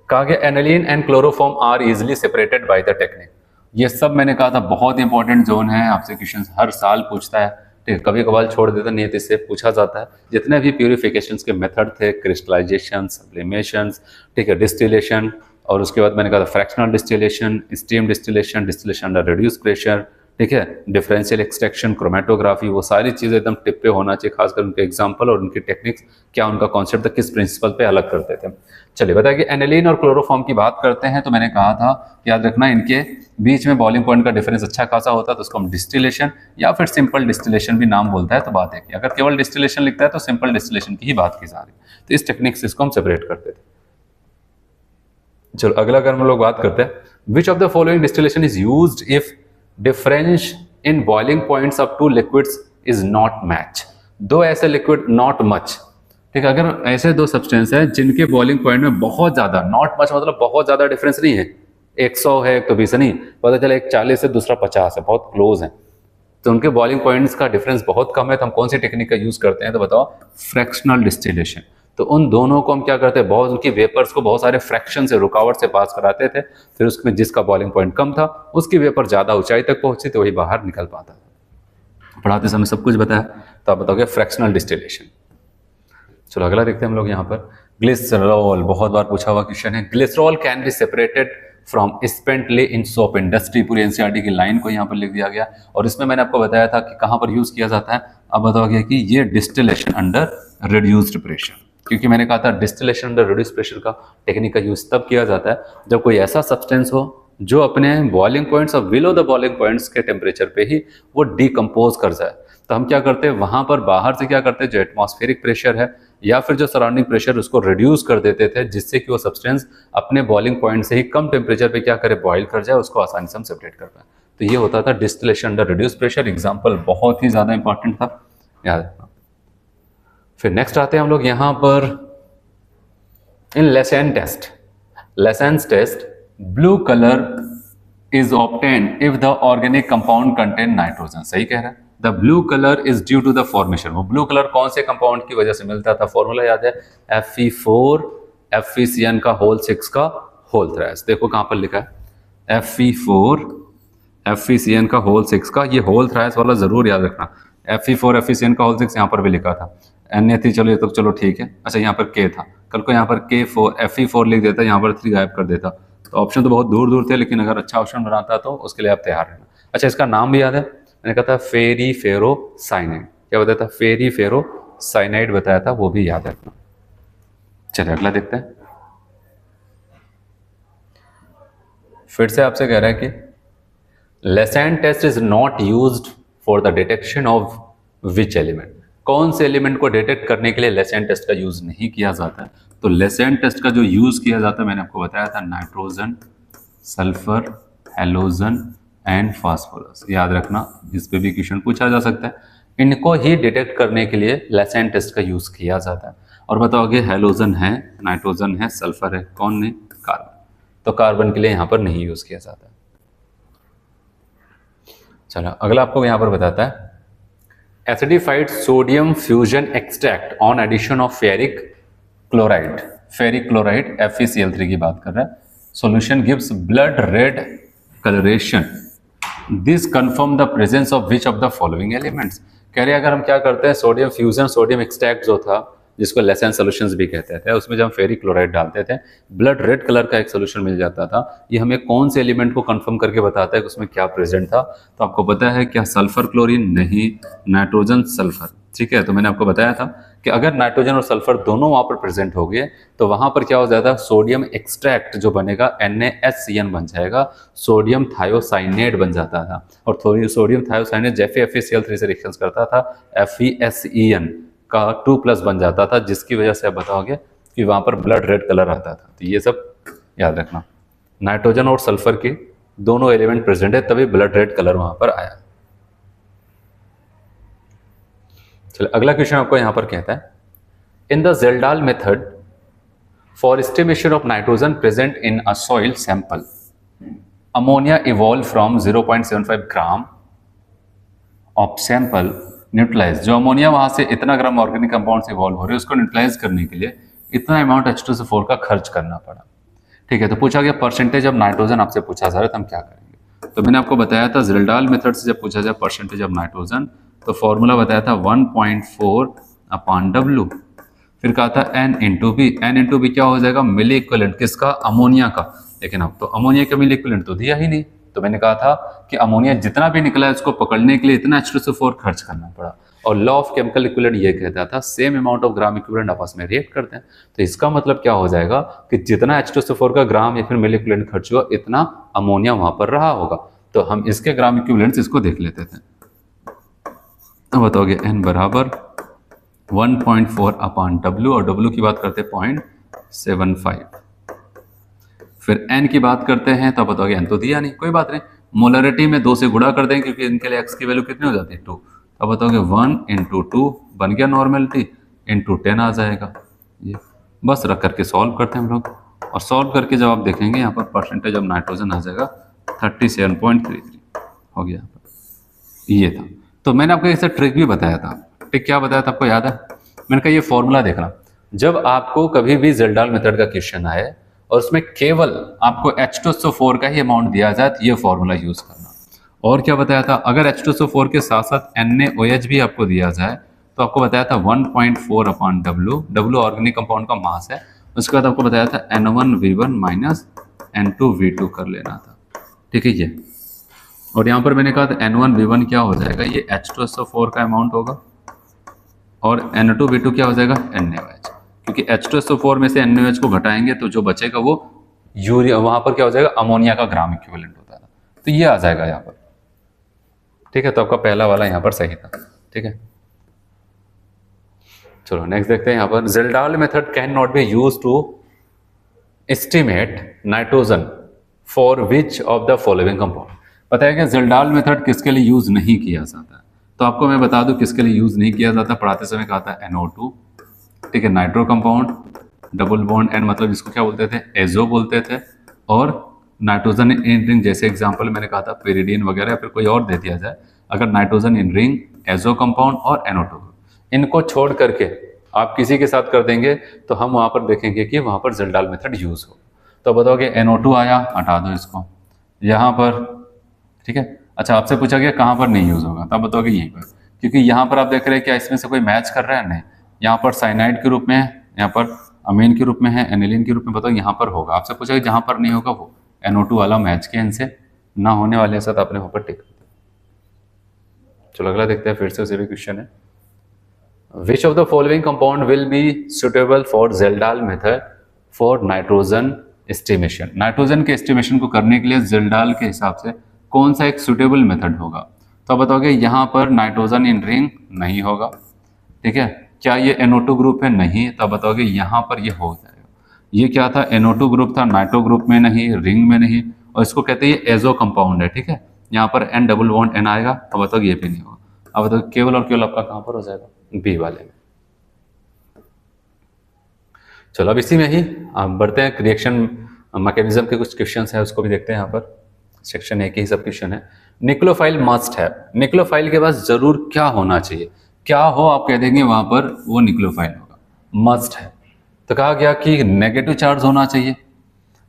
कहा गया aniline and chloroform are easily separated by the technique. ये सब मैंने कहा था बहुत इंपॉर्टेंट जोन है, आपसे क्वेश्चन हर साल पूछता है, ठीक है, कभी कभार छोड़ देता नहीं है, तो इससे पूछा जाता है। जितने भी प्यूरिफिकेशन के मेथड थे, क्रिस्टलाइजेशन, सब्लिमेशन, ठीक है, डिस्टिलेशन, और उसके बाद मैंने कहा था fractional distillation, steam distillation, distillation under reduce pressure, ठीक है, डिफरेंशियल एक्सट्रैक्शन, क्रोमेटोग्राफी, वो सारी चीज़ें एकदम टिप पे होना चाहिए, खासकर उनके एग्जाम्पल और उनकी टेक्निक्स, क्या उनका कॉन्सेप्ट था, किस प्रिंसिपल पे अलग करते थे। चलिए बताइए कि एनिलीन और क्लोरोफॉर्म की बात करते हैं, तो मैंने कहा था याद रखना इनके बीच में बॉइलिंग पॉइंट का डिफरेंस अच्छा खासा होता है, तो उसको हम डिस्टिलेशन या फिर सिंपल डिस्टिलेशन भी नाम बोलता है। तो बात है कि अगर केवल डिस्टिलेशन लिखता है तो सिंपल डिस्टिलेशन की ही बात की जा रही है, तो इस टेक्निक से इसको हम सेपरेट करते थे। चलो अगला अगर हम लोग बात करते हैं, which of the following distillation is used if difference in boiling points of two liquids is not match. दो ऐसे लिक्विड नॉट मच, ठीक है, अगर ऐसे दो सब्सटेंस है जिनके बॉइलिंग पॉइंट में बहुत ज्यादा, नॉट मच मतलब बहुत ज्यादा डिफरेंस नहीं है, 100 है एक तो 20 नहीं, पता चला एक 40 है दूसरा 50 है, बहुत क्लोज है, तो उनके बॉइलिंग पॉइंट्स का डिफरेंस बहुत कम है, तो हम कौन सी टेक्निक का यूज करते हैं, तो बताओ फ्रैक्शनल डिस्टिलेशन। तो उन दोनों को हम क्या करते हैं, बहुत उनकी वेपर्स को बहुत सारे फ्रैक्शन से, रुकावट से पास कराते थे, फिर उसमें जिसका बॉइलिंग पॉइंट कम था उसकी वेपर ज्यादा ऊंचाई तक पहुंची तो वही बाहर निकल पाता था। पढ़ाते समय सब कुछ बताया, तो आप बताओगे फ्रैक्शनल डिस्टिलेशन। चलो अगला देखते हैं हम लोग यहाँ पर, ग्लिसरॉल, बहुत बार पूछा हुआ क्वेश्चन है। Glycerol can be separated from spent lye in soap industry, पूरी एनसीईआरटी की लाइन को यहाँ पर लिख दिया गया, और इसमें मैंने आपको बताया था कि कहाँ पर यूज किया जाता है। अब बताओगे कि ये डिस्टिलेशन अंडर रिड्यूस्ड प्रेशर, क्योंकि मैंने कहा था डिस्टिलेशन अंडर रिड्यूस्ड प्रेशर का टेक्निक का यूज तब किया जाता है जब कोई ऐसा सब्सटेंस हो जो अपने बॉइलिंग पॉइंट्स और बिलो द बॉइलिंग पॉइंट्स के टेम्परेचर पे ही वो डिकम्पोज कर जाए। तो हम क्या करते हैं वहां पर बाहर से क्या करते हैं, जो एटमॉस्फेरिक प्रेशर है या फिर जो सराउंडिंग प्रेशर उसको रिड्यूस कर देते थे, जिससे कि वो सब्सटेंस अपने बॉइलिंग पॉइंट से ही कम टेम्परेचर पे क्या करे, बॉइल कर जाए, उसको आसानी से हम सेपरेट कर पाए। तो ये होता था distillation under reduce pressure. Example बहुत ही ज्यादा इंपॉर्टेंट था, याद रखना। फिर नेक्स्ट आते हैं हम लोग यहाँ पर in Lassaigne test. Lassaigne's test, blue colour is obtained if the organic compound contain nitrogen. सही कह रहा है, the blue colour is due to the formation. वो ब्लू कलर कौन से कंपाउंड की वजह से मिलता था, फॉर्मूला याद है, Fe4 FeCN का होल 6 का होल थ्राइस। देखो कहां पर लिखा है, Fe4 FeCN का होल 6 का, ये होल थ्राइस वाला जरूर याद रखना। Fe4 FeCN का होल 6 यहाँ पर भी लिखा था, Na3, चलो ये तो चलो ठीक है। अच्छा यहाँ पर K था, कल को यहाँ पर K4 Fe4 लिख देता, यहाँ पर 3 गायब कर देता, तो ऑप्शन तो बहुत दूर दूर थे, लेकिन अगर अच्छा ऑप्शन बनाता तो उसके लिए आप तैयार रहना। अच्छा इसका नाम भी याद है, मैंने कहा था फेरीफेरोसाइनाइड, क्या बताया था, फेरीफेरोसाइनाइड बताया था, वो भी याद रखना। चलिए अगला देखते हैं। फिर से आपसे कह रहा है कि Lassaigne test is not used for the detection of which element, कौन से एलिमेंट को डिटेक्ट करने के लिए लेसेन टेस्ट का यूज नहीं किया जाता है। तो लेसेन टेस्ट का जो यूज किया जाता है मैंने आपको बताया था, nitrogen, sulphur, halogen and phosphorus. याद रखना, इस पे भी क्वेश्चन पूछा जा सकता है। इनको ही डिटेक्ट करने के लिए लेसेन टेस्ट का यूज किया जाता है। और बताओगे हेलोजन है, नाइट्रोजन है, सल्फर है, कौन नहीं? कार्बन। तो कार्बन के लिए यहां पर नहीं यूज किया जाता है। चलो अगला आपको यहां पर बताता है, acidified sodium fusion extract on addition of ferric chloride, ferric chloride FeCl3 की बात कर रहा है। Solution gives blood red colouration, this confirm the presence of which of the following elements. कह रहे अगर हम क्या करते हैं, सोडियम फ्यूजन, सोडियम एक्सट्रैक्ट जो था जिसको लेसेन सॉल्यूशंस भी कहते थे, उसमें जब हम फेरिक क्लोराइड डालते थे ब्लड रेड कलर का एक सोल्यूशन मिल जाता था। ये हमें कौन से एलिमेंट को कंफर्म करके बताता है कि उसमें क्या प्रेजेंट था। तो आपको पता है क्या? सल्फर क्लोरीन नहीं, नाइट्रोजन सल्फर। ठीक है, तो मैंने आपको बताया था कि अगर नाइट्रोजन और सल्फर दोनों वहां पर प्रेजेंट हो गए तो वहां पर क्या हो जाता है, सोडियम एक्सट्रैक्ट जो बनेगा NaHCN बन जाएगा, सोडियम थायोसाइनेट बन जाता था। और सोडियम थायोसाइनेट जैसे FeCl3 से रिएक्शन करता था FeSEN का 2+ बन जाता था, जिसकी वजह से आप बताओगे कि वहां पर ब्लड रेड कलर आता था। तो ये सब याद रखना, नाइट्रोजन और सल्फर के दोनों एलिमेंट प्रेजेंट है तभी ब्लड रेड कलर वहां पर आया। चलिए अगला क्वेश्चन आपको यहां पर कहता है, in the Kjeldahl method for estimation of nitrogen present in a soil sample, ammonia evolve from 0.75 gram of sample neutralise. जो अमोनिया वहां से इतना ग्राम ऑर्गेनिक कंपाउंड से इवॉल्व हो रहे हैं उसको न्यूट्रलाइज करने के लिए इतना अमाउंट H2SO4 का खर्च करना पड़ा। ठीक है, तो पूछा गया परसेंटेज ऑफ नाइट्रोजन आपसे पूछा जा रहा है, तो हम क्या करेंगे। तो मैंने आपको बताया था जेल्डाल मेथड से जब पूछा जाए परसेंटेज ऑफ नाइट्रोजन तो फॉर्मूला बताया था 1.4/W, फिर कहा था N/B। N/B क्या हो जाएगा? मिली इक्विवेलेंट किसका? अमोनिया का। लेकिन अब तो अमोनिया का मिली इक्विवेलेंट तो दिया ही नहीं, तो मैंने कहा था कि अमोनिया जितना भी निकला है उसको पकड़ने के लिए इतना H2SO4 खर्च करना पड़ा। और लॉ ऑफ केमिकल इक्विवेलेंट ये कहता था same amount of gram equivalent आपस में रिएक्ट करते हैं। तो इसका मतलब क्या हो जाएगा कि जितना H2SO4 का ग्राम या फिर मिली इक्विवेलेंट खर्च हुआ इतना अमोनिया वहां पर रहा होगा। तो हम इसके ग्राम इक्विवेलेंट्स इसको देख लेते थे। अब बताओगे N बराबर 1.4/W और W की बात करते हैं 0.75। फिर N की बात करते हैं तो बताओगे N तो दिया नहीं, कोई बात नहीं, मोलरिटी में 2 से गुणा कर देंगे क्योंकि इनके लिए X की वैल्यू कितनी हो जाती है 2। अब बताओगे 1 × 2 बन गया नॉर्मेलिटी, × 10 आ जाएगा। ये बस रख करके सॉल्व करते हैं हम लोग, और सॉल्व करके जब आप देखेंगे यहाँ पर परसेंटेज ऑफ नाइट्रोजन आ जाएगा 37.33 हो गया। यहाँ पर ये था। तो मैंने आपको एक ट्रिक भी बताया था। ट्रिक क्या बताया था आपको याद है? मैंने कहा ये फॉर्मूला देखना, जब आपको कभी भी जेल्डाल मेथड का क्वेश्चन आए और उसमें केवल आपको H2SO4 का ही अमाउंट दिया जाए तो ये फॉर्मूला यूज करना। और क्या बताया था, अगर H2SO4 के साथ साथ NaOH भी आपको दिया जाए तो आपको बताया था 1.4/W, W ऑर्गेनिक कंपाउंड का मास है। उसके बाद आपको बताया था N1V1 - N2V2 कर लेना था। ठीक है ये, और यहाँ पर मैंने कहा था N1V1 क्या हो जाएगा, ये H2SO4 का अमाउंट होगा, और N2V2 क्या हो जाएगा, NaOH। क्योंकि H2SO4 में से NaOH को घटाएंगे तो जो बचेगा वो यूरिया, वहां पर क्या हो जाएगा, अमोनिया का ग्राम इक्विवेलेंट होता था। तो ये आ जाएगा यहाँ पर। ठीक है, तो आपका पहला वाला यहाँ पर सही था। ठीक है, चलो नेक्स्ट देखते हैं। यहाँ पर Kjeldahl method can not be use to estimate nitrogen for which of the following compound. पता है कि जेल्डाल मेथड किसके लिए यूज नहीं किया जाता है, तो आपको मैं बता दूं किसके लिए यूज नहीं किया जाता। पढ़ाते समय कहा था NO2, ठीक है, nitro compound, double bond N मतलब इसको क्या बोलते थे, एजो बोलते थे, और नाइट्रोजन इन रिंग, जैसे एग्जांपल मैंने कहा था पेरिडीन वगैरह, फिर कोई और दे दिया जाए, अगर nitrogen in ring, azo compound और NO2, इनको छोड़ करके आप किसी के साथ कर देंगे तो हम वहां पर देखेंगे कि वहां पर जेल्डाल मेथड यूज हो। तो बताओगे NO2 आया, हटा दो इसको यहाँ पर। ठीक है, अच्छा आपसे पूछा गया कहाँ पर नहीं यूज होगा, तब बताओगे यहीं पर, क्योंकि यहाँ पर आप देख रहे हैं क्या इसमें से कोई मैच कर रहा है, नहीं। यहाँ पर साइनाइड के रूप में है, यहाँ पर अमीन के रूप में है, एनिलीन के रूप में, बताओ यहाँ पर होगा। आपसे पूछा जहाँ पर नहीं होगा वो NO2 वाला मैच के इनसे ना होने वाले साथ आपने वहां पर टिक। चलो अगला देखते हैं, फिर से उसी भी क्वेश्चन है। Which of the following compound will be suitable for Kjeldahl method for nitrogen estimation. Nitrogen के एस्टिमेशन को करने के लिए जेल्डाल के हिसाब से कौन सा एक सुटेबल मेथड होगा? तो आप बताओगे यहाँ पर नाइट्रोजन इन रिंग नहीं होगा, ठीक है। क्या ये NO2 ग्रुप है? नहीं। तो आप बताओगे यहाँ पर ये हो जाएगा। ये क्या था? NO2 ग्रुप था, नाइट्रो ग्रुप में नहीं, रिंग में नहीं, और इसको कहते हैं ये एजो कंपाउंड है, ठीक है। यहाँ पर N डबल बॉन्ड N आएगा, तो बताओगे ये भी नहीं होगा। अब बताओ केवल और केवल आपका कहाँ पर हो जाएगा? बी वाले में। चलो अब इसी में ही आप बढ़ते हैं, रिएक्शन मैकेनिज्म के कुछ क्वेश्चन है उसको भी देखते हैं। यहाँ पर सेक्शन ए के ही सब क्वेश्चन है। निक्लोफाइल मस्ट है, निक्लोफाइल के पास जरूर क्या होना चाहिए? क्या हो आप कह देंगे वहां पर वो निक्लोफाइल होगा, मस्ट है। तो कहा गया कि नेगेटिव चार्ज होना चाहिए।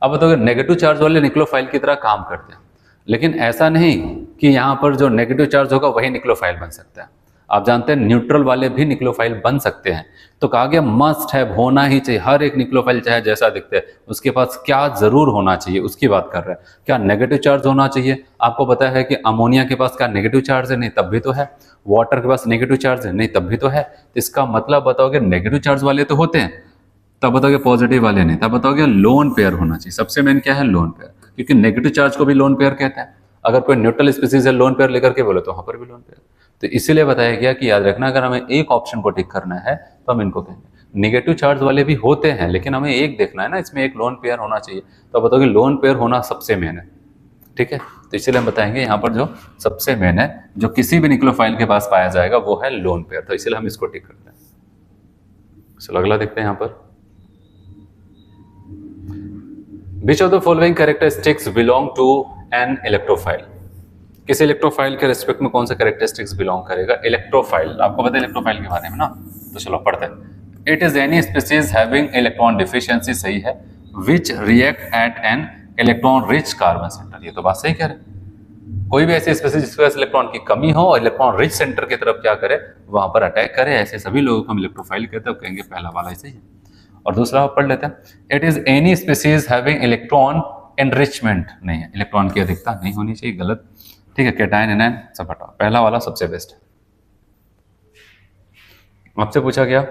अब बताओगे नेगेटिव चार्ज वाले निक्लोफाइल की तरह काम करते हैं, लेकिन ऐसा नहीं कि यहाँ पर जो नेगेटिव चार्ज होगा वही निक्लोफाइल बन सकता है। आप जानते हैं न्यूट्रल वाले भी निक्लोफाइल बन सकते हैं। तो कहा गया मस्ट है, होना ही चाहिए। हर एक निक्लोफाइल चाहे जैसा दिखते हैं उसके पास क्या जरूर होना चाहिए उसकी बात कर रहे हैं। क्या नेगेटिव चार्ज होना चाहिए? आपको पता है कि अमोनिया के पास क्या नेगेटिव चार्ज है? नहीं, तब भी तो है। वाटर के पास नेगेटिव चार्ज है? नहीं, तब भी तो है। तो इसका मतलब बताओगे नेगेटिव चार्ज वाले तो होते हैं, तब बताओगे पॉजिटिव वाले नहीं, तब बताओगे लोन पेयर होना चाहिए। सबसे मेन क्या है? लोन पेयर, क्योंकि नेगेटिव चार्ज को भी लोन पेयर कहते हैं। अगर कोई न्यूट्रल स्पीसीज है लोन पेयर लेकर के बोले तो वहां पर भी लोन पेयर। तो इसीलिए बताया गया कि याद रखना, अगर हमें एक ऑप्शन को टिक करना है तो हम इनको कहेंगे। नेगेटिव चार्ज वाले भी होते हैं, लेकिन हमें एक देखना है ना, इसमें एक लोन पेयर होना चाहिए। तो बताओगे लोन पेयर होना सबसे मेन है, ठीक है। तो इसीलिए हम बताएंगे यहाँ पर जो सबसे मेन है, जो किसी भी निक्लोफाइल के पास पाया जाएगा वो है लोन पेयर। तो इसीलिए हम इसको टिक करते हैं। चलो अगला देखते हैं यहाँ पर। Which of the following characteristics belong to an electrophile? किस इलेक्ट्रोफाइल के रेस्पेक्ट में कौन सा कैरेक्टरिस्टिक्स बिलोंग करेगा? इलेक्ट्रोफाइल, आपको पता है इलेक्ट्रोफाइल के बारे में ना, तो चलो पढ़ते हैं। It is any species having electron deficiency, सही है, विच react eight an electron rich carbon centre. ये तो बात सही कह रहे। कोई भी ऐसी स्पीसीज जिसके पास इलेक्ट्रॉन की कमी हो और इलेक्ट्रॉन रिच सेंटर की तरफ क्या करे, वहां पर अटैक करे, ऐसे सभी लोगों को हम इलेक्ट्रोफाइल कहते हैं। कहेंगे पहला वाला ही सही है। और दूसरा पढ़ लेते हैं। It is any species having electron enrichment, नहीं है, इलेक्ट्रॉन की अधिकता नहीं होनी चाहिए, गलत, ठीक है। कैटायन एनायन सब हटाओ, पहला वाला सबसे बेस्ट है। आपसे पूछा गया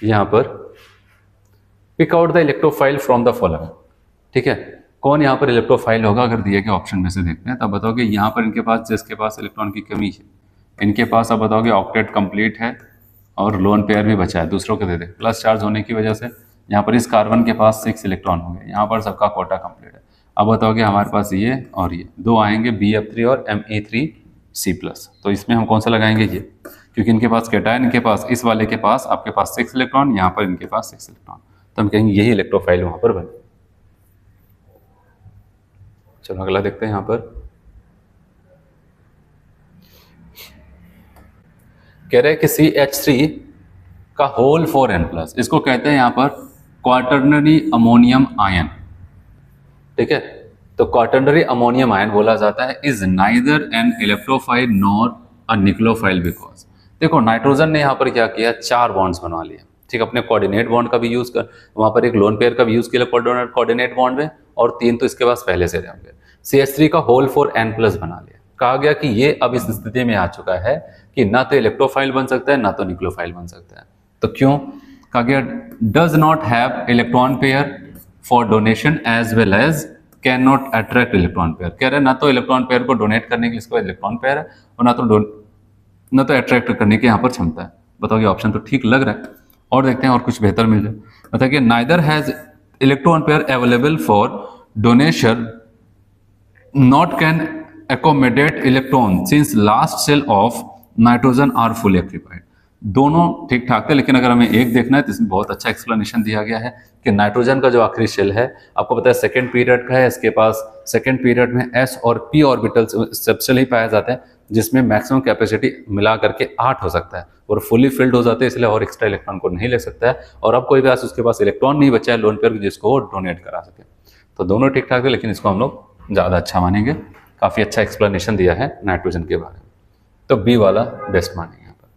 यहां पर pick out the electrophile from the following, ठीक है। कौन यहां पर इलेक्ट्रोफाइल होगा? अगर दिए गए ऑप्शन में से देखते हैं तब बताओगे यहां पर इनके पास, जिसके पास इलेक्ट्रॉन की कमी है, इनके पास अब बताओगे ऑक्टेट कंप्लीट है और लोन पेयर भी बचा है, दूसरों को दे दे। प्लस चार्ज होने की वजह से यहाँ पर इस कार्बन के पास 6 इलेक्ट्रॉन होंगे, यहाँ पर सबका कोटा कंप्लीट है। अब बताओगे हमारे पास ये और ये दो आएंगे, Bf3 और Me3C+। तो इसमें हम कौन सा लगाएंगे? ये, क्योंकि इनके पास कैटायन, इनके पास, इस वाले के पास आपके पास 6 इलेक्ट्रॉन, यहाँ पर इनके पास 6 इलेक्ट्रॉन, तो हम कहेंगे यही इलेक्ट्रोफाइल वहां पर बने। चलो अगला देखते हैं। यहाँ पर कह रहे हैं कि CH3 का होल 4n+, इसको कहते हैं यहाँ पर क्वाटर्नरी अमोनियम आयन, ठीक है। तो क्वाटर्नरी अमोनियम आयन बोला जाता है is neither an electrophile nor a nucleophile, because देखो नाइट्रोजन ने यहाँ पर क्या किया, 4 बॉन्ड्स बनवा लिए, ठीक। अपने कोऑर्डिनेट बॉन्ड का भी यूज कर, वहां पर एक लोन पेयर का भी यूज किया कोऑर्डिनेट बॉन्ड में, और 3 तो इसके पास पहले से होंगे। CH3 का होल 4n+ बना लिया। कहा गया कि ये अब इस स्थिति में आ चुका है कि ना तो इलेक्ट्रोफाइल बन सकता है ना तो निक्लोफाइल बन सकता है। तो क्यों? कहा गया does not have electron pair for donation as well as can not attract electron pair. कह रहे हैं ना तो इलेक्ट्रॉन पेयर को डोनेट करने के लिए इलेक्ट्रॉन पेयर है, और ना तो अट्रैक्ट करने की यहाँ पर क्षमता है। बताओ ये ऑप्शन तो ठीक लग रहा है, और देखते हैं और कुछ बेहतर मिल जाए। बताइए neither has electron pair available for donation, not can accommodate electron since last cell of nitrogen are fully occupied। दोनों ठीक ठाक थे, लेकिन अगर हमें एक देखना है तो इसमें बहुत अच्छा एक्सप्लेनेशन दिया गया है कि नाइट्रोजन का जो आखिरी शेल है, आपको पता है सेकेंड पीरियड का है, इसके पास सेकेंड पीरियड में s और p ऑर्बिटल सबसेल ही पाया जाता है, जिसमें मैक्सिमम कैपेसिटी मिला करके 8 हो सकता है, और फुली फिल्ड हो जाते हैं, इसलिए और एक्स्ट्रा इलेक्ट्रॉन को नहीं ले सकता है। और अब कोई भी उसके पास इलेक्ट्रॉन नहीं बचा है लोन पेयर जिसको वो डोनेट करा सके। तो दोनों ठीक ठाक थे, लेकिन इसको हम लोग ज़्यादा अच्छा मानेंगे। काफ़ी अच्छा एक्सप्लेनेशन दिया है नाइट्रोजन के बारे में, तो बी वाला बेस्ट मानेंगे यहाँ पर।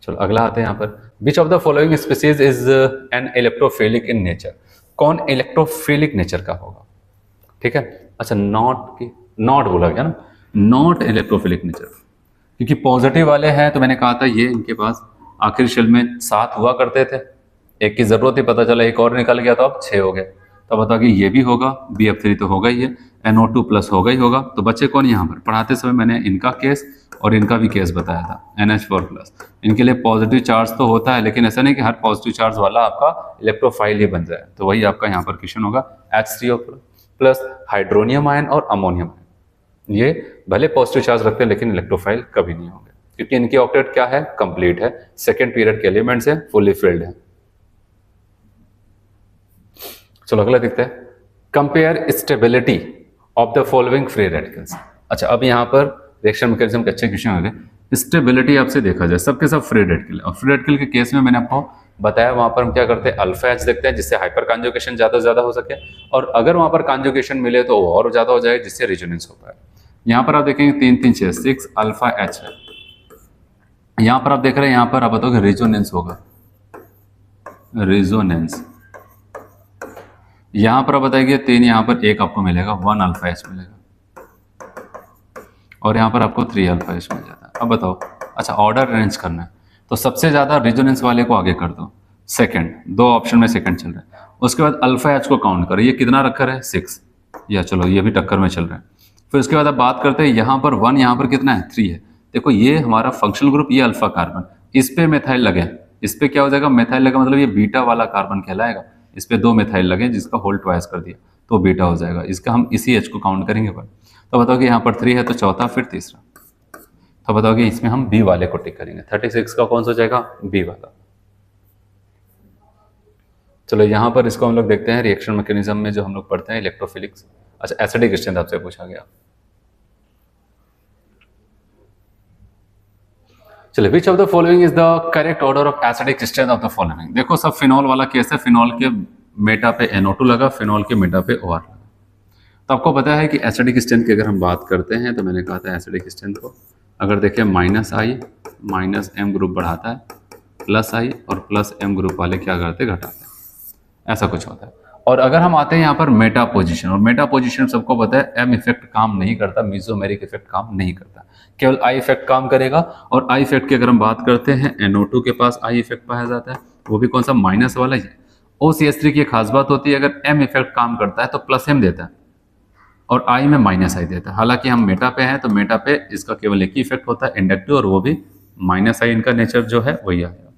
चलो अगला आते हैं यहाँ पर। Which of the following species is an electrophilic in nature. कौन इलेक्ट्रोफिलिक नेचर का होगा? ठीक है, अच्छा नॉट बोला गया ना, नॉट इलेक्ट्रोफिलिक नेचर, क्योंकि पॉजिटिव वाले हैं तो मैंने कहा था ये इनके पास आखिरी शेल में 7 हुआ करते थे, एक की जरूरत ही, पता चला एक और निकल गया तो अब 6 हो गए। तो बताओ कि ये भी होगा, BF3 तो होगा ही है, NO2 प्लस होगा ही होगा। तो बच्चे कौन यहाँ पर, पढ़ाते समय मैंने इनका केस और इनका भी केस बताया था, NH4 प्लस। इनके लिए पॉजिटिव चार्ज तो होता है, लेकिन ऐसा नहीं कि हर पॉजिटिव चार्ज वाला आपका इलेक्ट्रोफाइल ही बन जाए। तो वही आपका यहाँ पर क्वेश्चन होगा, H3O प्लस हाइड्रोनियम आयन और अमोनियम आयन, ये भले पॉजिटिव चार्ज रखते हैं लेकिन इलेक्ट्रोफाइल कभी नहीं होंगे, क्योंकि इनकी ऑक्टेट क्या है, कंप्लीट है, सेकेंड पीरियड के एलिमेंट्स है, फुली फिल्ड है। चलो अगला देखते हैं, compare stability of the following free radicals. अच्छा, अब यहाँ पर रिएक्शन मैकेनिज्म के अच्छे क्वेश्चन हो गए। स्टेबिलिटी आपसे देखा जाए, सबके सब फ्री रेडिकल, और फ्री रेडिकल के केस में मैंने आपको बताया वहां पर हम क्या करते हैं, अल्फा एच देखते हैं जिससे हाइपर कॉन्जुगेशन ज्यादा से ज्यादा हो सके, और अगर वहां पर कॉन्जुगेशन मिले तो वो और ज्यादा हो जाए जिससे रेजोनेंस हो पाए। यहाँ पर आप देखेंगे 3 3 6 6 अल्फा एच है। यहाँ पर आप देख रहे हैं, यहाँ पर आप बताओगे रेजोनेंस होगा, रेजोनेंस। यहाँ पर आप बताइए 3, यहाँ पर 1 आपको मिलेगा, 1 अल्फा एच मिलेगा, और यहाँ पर आपको 3 अल्फा एच मिल जाता है। अब बताओ, अच्छा ऑर्डर अरेंज करना है तो सबसे ज्यादा रेजोनेंस वाले को आगे कर दो, सेकंड, 2 ऑप्शन में सेकंड चल रहा है। उसके बाद अल्फा एच को काउंट करो, ये कितना रखा है 6, या चलो ये भी टक्कर में चल रहा है। फिर उसके बाद आप बात करते हैं यहाँ पर 1, यहाँ पर कितना है 3 है। देखो ये हमारा फंक्शनल ग्रुप, ये अल्फा कार्बन, इस पे मेथाइल लगे, इस पे क्या हो जाएगा, मेथाइल लगा मतलब ये बीटा वाला कार्बन कहलाएगा। इस पे 2 मेथाइल लगे जिसका होल ट्वाइस कर दिया तो बीटा हो जाएगा, इसका हम इसी एच को काउंट करेंगे पर। तो बताओ कि यहाँ पर 3 है तो चौथा, फिर तीसरा। तो बताओ कि इसमें हम बी वाले को टिक करेंगे, 36 का कौन सा हो जाएगा, बी वाला। चलो यहाँ पर इसको हम लोग देखते हैं रिएक्शन मैकेनिज्म में जो हम लोग पढ़ते हैं इलेक्ट्रोफिलिक्स। अच्छा, एसिडिक स्ट्रेंथ आपसे पूछा गया। चलिए, विच of the following is the correct order of acidic strength of the following. देखो सब फिनॉल वाला केस है, फिनॉल के मेटा पे NO2 लगा, फिनॉल के मेटा पे OR लगा। तो आपको पता है कि एसिडिक स्ट्रेंथ की अगर हम बात करते हैं तो मैंने कहा था एसिडिक स्ट्रेंथ को अगर देखें -I -M ग्रुप बढ़ाता है, +I और +M ग्रुप वाले क्या करते हैं, घटाते हैं, ऐसा कुछ होता है। और अगर हम आते हैं यहाँ पर मेटा पोजीशन, और मेटा पोजीशन सबको पता है M इफेक्ट काम नहीं करता, मीसोमेरिक इफेक्ट काम नहीं करता, केवल I इफेक्ट काम करेगा। और I इफेक्ट की अगर हम बात करते हैं, NO2 के पास I इफेक्ट पाया जाता है, वो भी कौन सा, माइनस वाला ही है। OCH3 की एक खास बात होती है, अगर M इफेक्ट काम करता है तो +M देता है और I में -I देता है। हालांकि हम मेटा पे हैं तो मेटा पे इसका केवल एक ही इफेक्ट होता है, इंडक्टिव, और वो भी -I इनका नेचर जो है वही आएगा।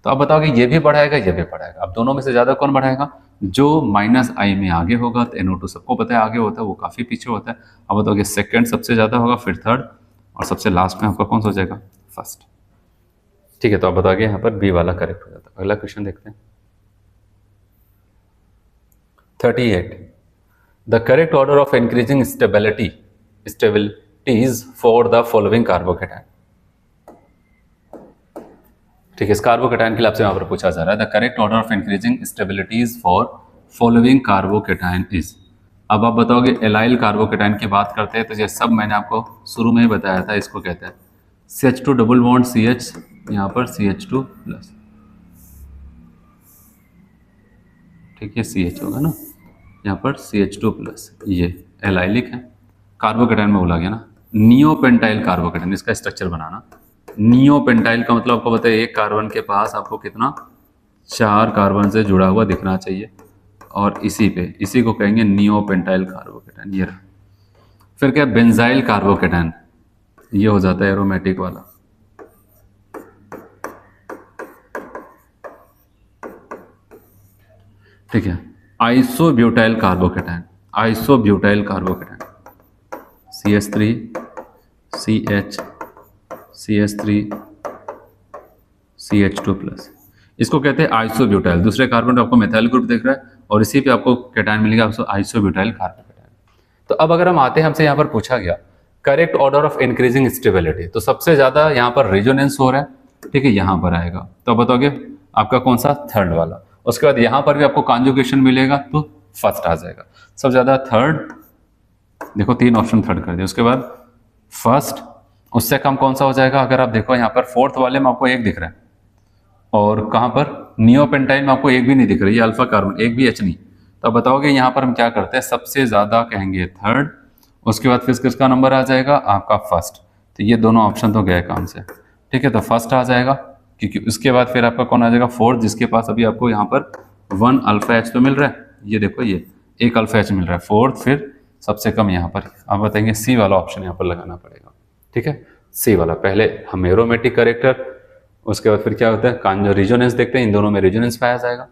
तो अब बताओ कि ये भी बढ़ाएगा, ये भी बढ़ाएगा, अब दोनों में से ज्यादा कौन बढ़ाएगा, जो -I में आगे होगा। तो NO2 सबको पता है आगे होता है, वो काफी पीछे होता है। अब बताओ कि सेकंड सबसे ज्यादा होगा, फिर थर्ड, और सबसे लास्ट में आपका कौन सा हो जाएगा, फर्स्ट। ठीक है, तो आप बताओगे यहाँ पर बी वाला करेक्ट हो जाता है। अगला क्वेश्चन देखते हैं, 38, the correct order of increasing stabilities for the following carbocation. ठीक है, इस कार्बोकेटाइन के लिए आपसे यहाँ पर पूछा जा रहा है, the correct order of increasing stabilities for following carbocation is. अब आप बताओगे एलाइल कार्बोकेटाइन की बात करते हैं तो ये सब मैंने आपको शुरू में ही बताया था, इसको कहते हैं CH2 डबल बॉन्ड CH, यहाँ पर CH2 प्लस, ठीक है CH होगा ना, यहाँ पर CH2 प्लस, ये एलाइलिक है। कार्बोकेटाइन में बोला गया ना नियोपेंटाइल कार्बोकेटाइन, इसका स्ट्रक्चर बनाना। नियोपेंटाइल का मतलब आपको पता है एक कार्बन के पास आपको कितना, 4 कार्बन से जुड़ा हुआ दिखना चाहिए, और इसी को कहेंगे नियोपेंटाइल कार्बोकेटाइन। ये रहा। फिर क्या, बेंजाइल कार्बोकेटाइन, ये हो जाता है एरोमेटिक वाला। ठीक है, isobutyl carbocation, CH3 CH CH3 CH2 plus, इसको कहते हैं आइसोब्यूटाइल। दूसरे कार्बन पे आपको मेथाइल ग्रुप दिख रहा है और इसी पे आपको कैटायन मिलेगा, आपको आइसोब्यूटाइल कार्बोकेटाइन। तो अब अगर हम आते हैं, हमसे यहाँ पर पूछा गया correct order of increasing stability, तो सबसे ज्यादा यहाँ पर रेजोनेंस हो रहा है, ठीक है, यहाँ पर आएगा। तो अब बताओगे आपका कौन सा, थर्ड वाला। उसके बाद यहाँ पर भी आपको कॉन्जुगेशन मिलेगा तो फर्स्ट आ जाएगा, सबसे ज्यादा थर्ड। देखो 3 ऑप्शन थर्ड कर दिया, उसके बाद फर्स्ट, उससे कम कौन सा हो जाएगा। अगर आप देखो यहाँ पर फोर्थ वाले में आपको 1 दिख रहा है, और कहाँ पर नियोपेंटाइल में आपको 1 भी नहीं दिख रहा है, ये अल्फा कार्बन 1 भी H नहीं। तो आप बताओगे यहाँ पर हम क्या करते हैं, सबसे ज्यादा कहेंगे थर्ड, उसके बाद फिर किसका नंबर आ जाएगा, आपका फर्स्ट। तो ये दोनों ऑप्शन तो गए काम से, ठीक है, तो फर्स्ट आ जाएगा। क्योंकि उसके बाद फिर आपका कौन आ जाएगा फोर्थ, जिसके पास अभी आपको यहाँ पर 1 अल्फा एच तो मिल रहा है, ये देखो ये 1 अल्फा एच मिल रहा है। फोर्थ फिर सबसे कम यहाँ पर आप बताएंगे सी वाला ऑप्शन यहाँ पर लगाना पड़ेगा। ठीक है, सी वाला। पहले हम एरोमेटिक करेक्टर, उसके बाद फिर क्या होता है कांजो रिजोनेंस देखते हैं, इन दोनों में रिजोनेंस पाया जाएगा।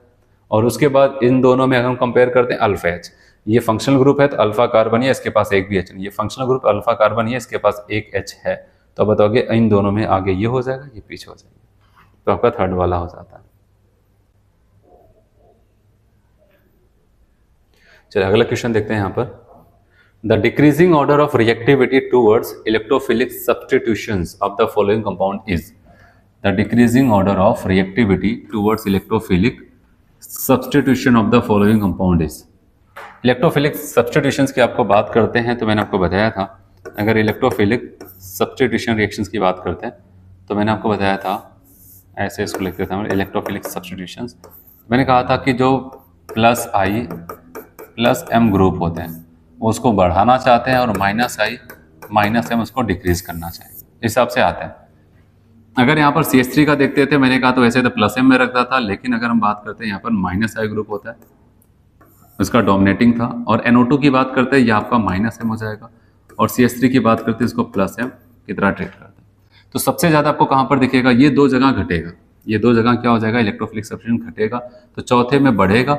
और उसके बाद इन दोनों में हम कंपेयर करते हैं अल्फा एच, ये फंक्शनल ग्रुप है तो अल्फा कार्बन है, इसके पास एक भी एच नहीं, ये फंक्शनल ग्रुप अल्फा कार्बन है, इसके पास एक एच है। तो बताओगे इन दोनों में आगे ये हो जाएगा, ये पीछे हो जाएगा, तो आपका थर्ड वाला हो जाता है। चलिए अगला क्वेश्चन देखते हैं यहाँ पर। The decreasing order of reactivity towards electrophilic substitutions of the following compound is. The decreasing order of reactivity towards electrophilic substitution of the following compound is. Electrophilic substitutions की आपको बात करते हैं तो मैंने आपको बताया था, अगर इलेक्ट्रोफिलिक सब्स्टिट्यूशन रिएक्शंस की बात करते हैं तो मैंने आपको बताया था, ऐसे इसको लिखते थे इलेक्ट्रोफिलिक सब्स्टिट्यूशंस। मैंने कहा था कि जो प्लस आई प्लस एम ग्रुप होते हैं वो उसको बढ़ाना चाहते हैं और माइनस आई माइनस एम उसको डिक्रीज करना चाहिए, इस हिसाब से आता है। अगर यहाँ पर CH3 का देखते थे, मैंने कहा तो वैसे तो प्लस एम में रखता था, लेकिन अगर हम बात करते हैं यहाँ पर माइनस आई ग्रुप होता है, उसका डोमिनेटिंग था। और NO2 की बात करते हैं, ये आपका माइनस एम हो जाएगा, और CH3 की बात करते हैं इसको प्लस एम की तरह ट्रीट करते हैं। तो सबसे ज़्यादा आपको कहाँ पर दिखेगा, ये दो जगह घटेगा, ये दो जगह क्या हो जाएगा इलेक्ट्रोफिलिक सब्स्टिट्यूशन घटेगा। तो चौथे में बढ़ेगा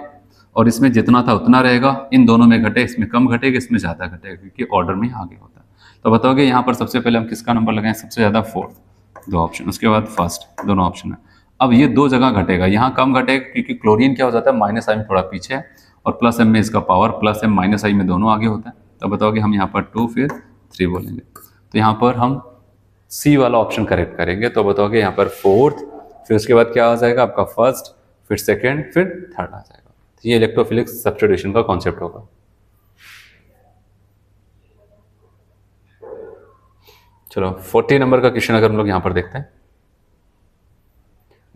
और इसमें जितना था उतना रहेगा, इन दोनों में घटे, इसमें कम घटेगा, इसमें ज़्यादा घटेगा, क्योंकि ऑर्डर में आगे होता है। तो बताओगे यहाँ पर सबसे पहले हम किसका नंबर लगाएं, सबसे ज़्यादा फोर्थ, दो ऑप्शन, उसके बाद फर्स्ट, दोनों ऑप्शन है। अब ये दो जगह घटेगा, यहाँ कम घटेगा क्योंकि क्लोरीन क्या हो जाता है माइनस आई में थोड़ा पीछे है, और प्लस एम में इसका पावर प्लस एम माइनस आई में दोनों आगे होता है। तो बताओगे हम यहाँ पर 2 फिर 3 बोलेंगे, तो यहाँ पर हम सी वाला ऑप्शन करेक्ट करेंगे। तो बताओगे यहाँ पर फोर्थ, फिर उसके बाद क्या आ जाएगा आपका फर्स्ट, फिर सेकेंड, फिर थर्ड आ जाएगा। तो ये इलेक्ट्रोफिलिक सब्स्टिट्यूशन का कॉन्सेप्ट होगा। चलो 40 नंबर का क्वेश्चन अगर हम लोग यहाँ पर देखते हैं,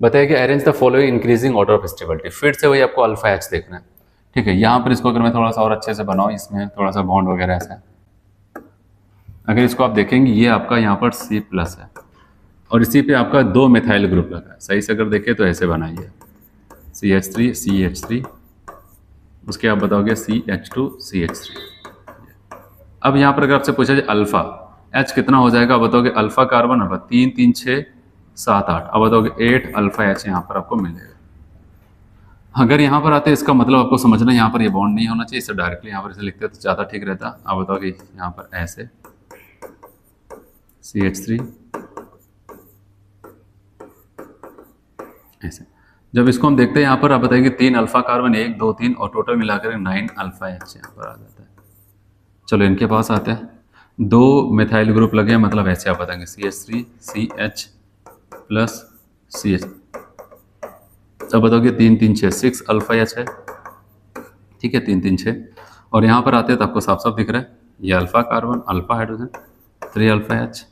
बताइए कि arrange the following increasing order of stability. फिर से वही आपको अल्फा एच देखना है। ठीक है, यहाँ पर इसको अगर मैं थोड़ा सा और अच्छे से बनाऊँ, इसमें थोड़ा सा बॉन्ड वगैरह ऐसा है, अगर इसको आप देखेंगे ये आपका यहाँ पर C प्लस है और इसी पे आपका 2 मिथाइल ग्रुप लगा है। सही से अगर देखें तो ऐसे बनाइए CH3 CH3, उसके आप बताओगे CH2 CH3। अब यहाँ पर अगर आपसे पूछा जाए अल्फा H कितना हो जाएगा, बताओगे अल्फा कार्बन, अब 3 3 6 7 8, अब बताओगे 8 अल्फा H यहाँ पर आपको मिलेगा। अगर यहाँ पर आते हैं इसका मतलब आपको समझना यहाँ पर ये बॉन्ड नहीं होना चाहिए, इसे डायरेक्टली यहाँ पर इसे लिखते तो ज़्यादा ठीक रहता। अब बताओगे यहाँ पर ऐसे CH3 ऐसे, जब इसको हम देखते हैं यहाँ पर आप बताएंगे 3 अल्फा कार्बन 1 2 3 और टोटल मिलाकर 9 अल्फा एच यहाँ पर आ जाता है। चलो इनके पास आते हैं, 2 मिथाइल ग्रुप लगे हैं, मतलब ऐसे आप बताएंगे CH3 CH प्लस CH। अब बताओगे 3 3 6 6 अल्फा एच है। ठीक है, 3 3 6, और यहाँ पर आते हैं तो आपको साफ साफ दिख रहा है ये alpha carbon alpha hydrogen 3 alpha H,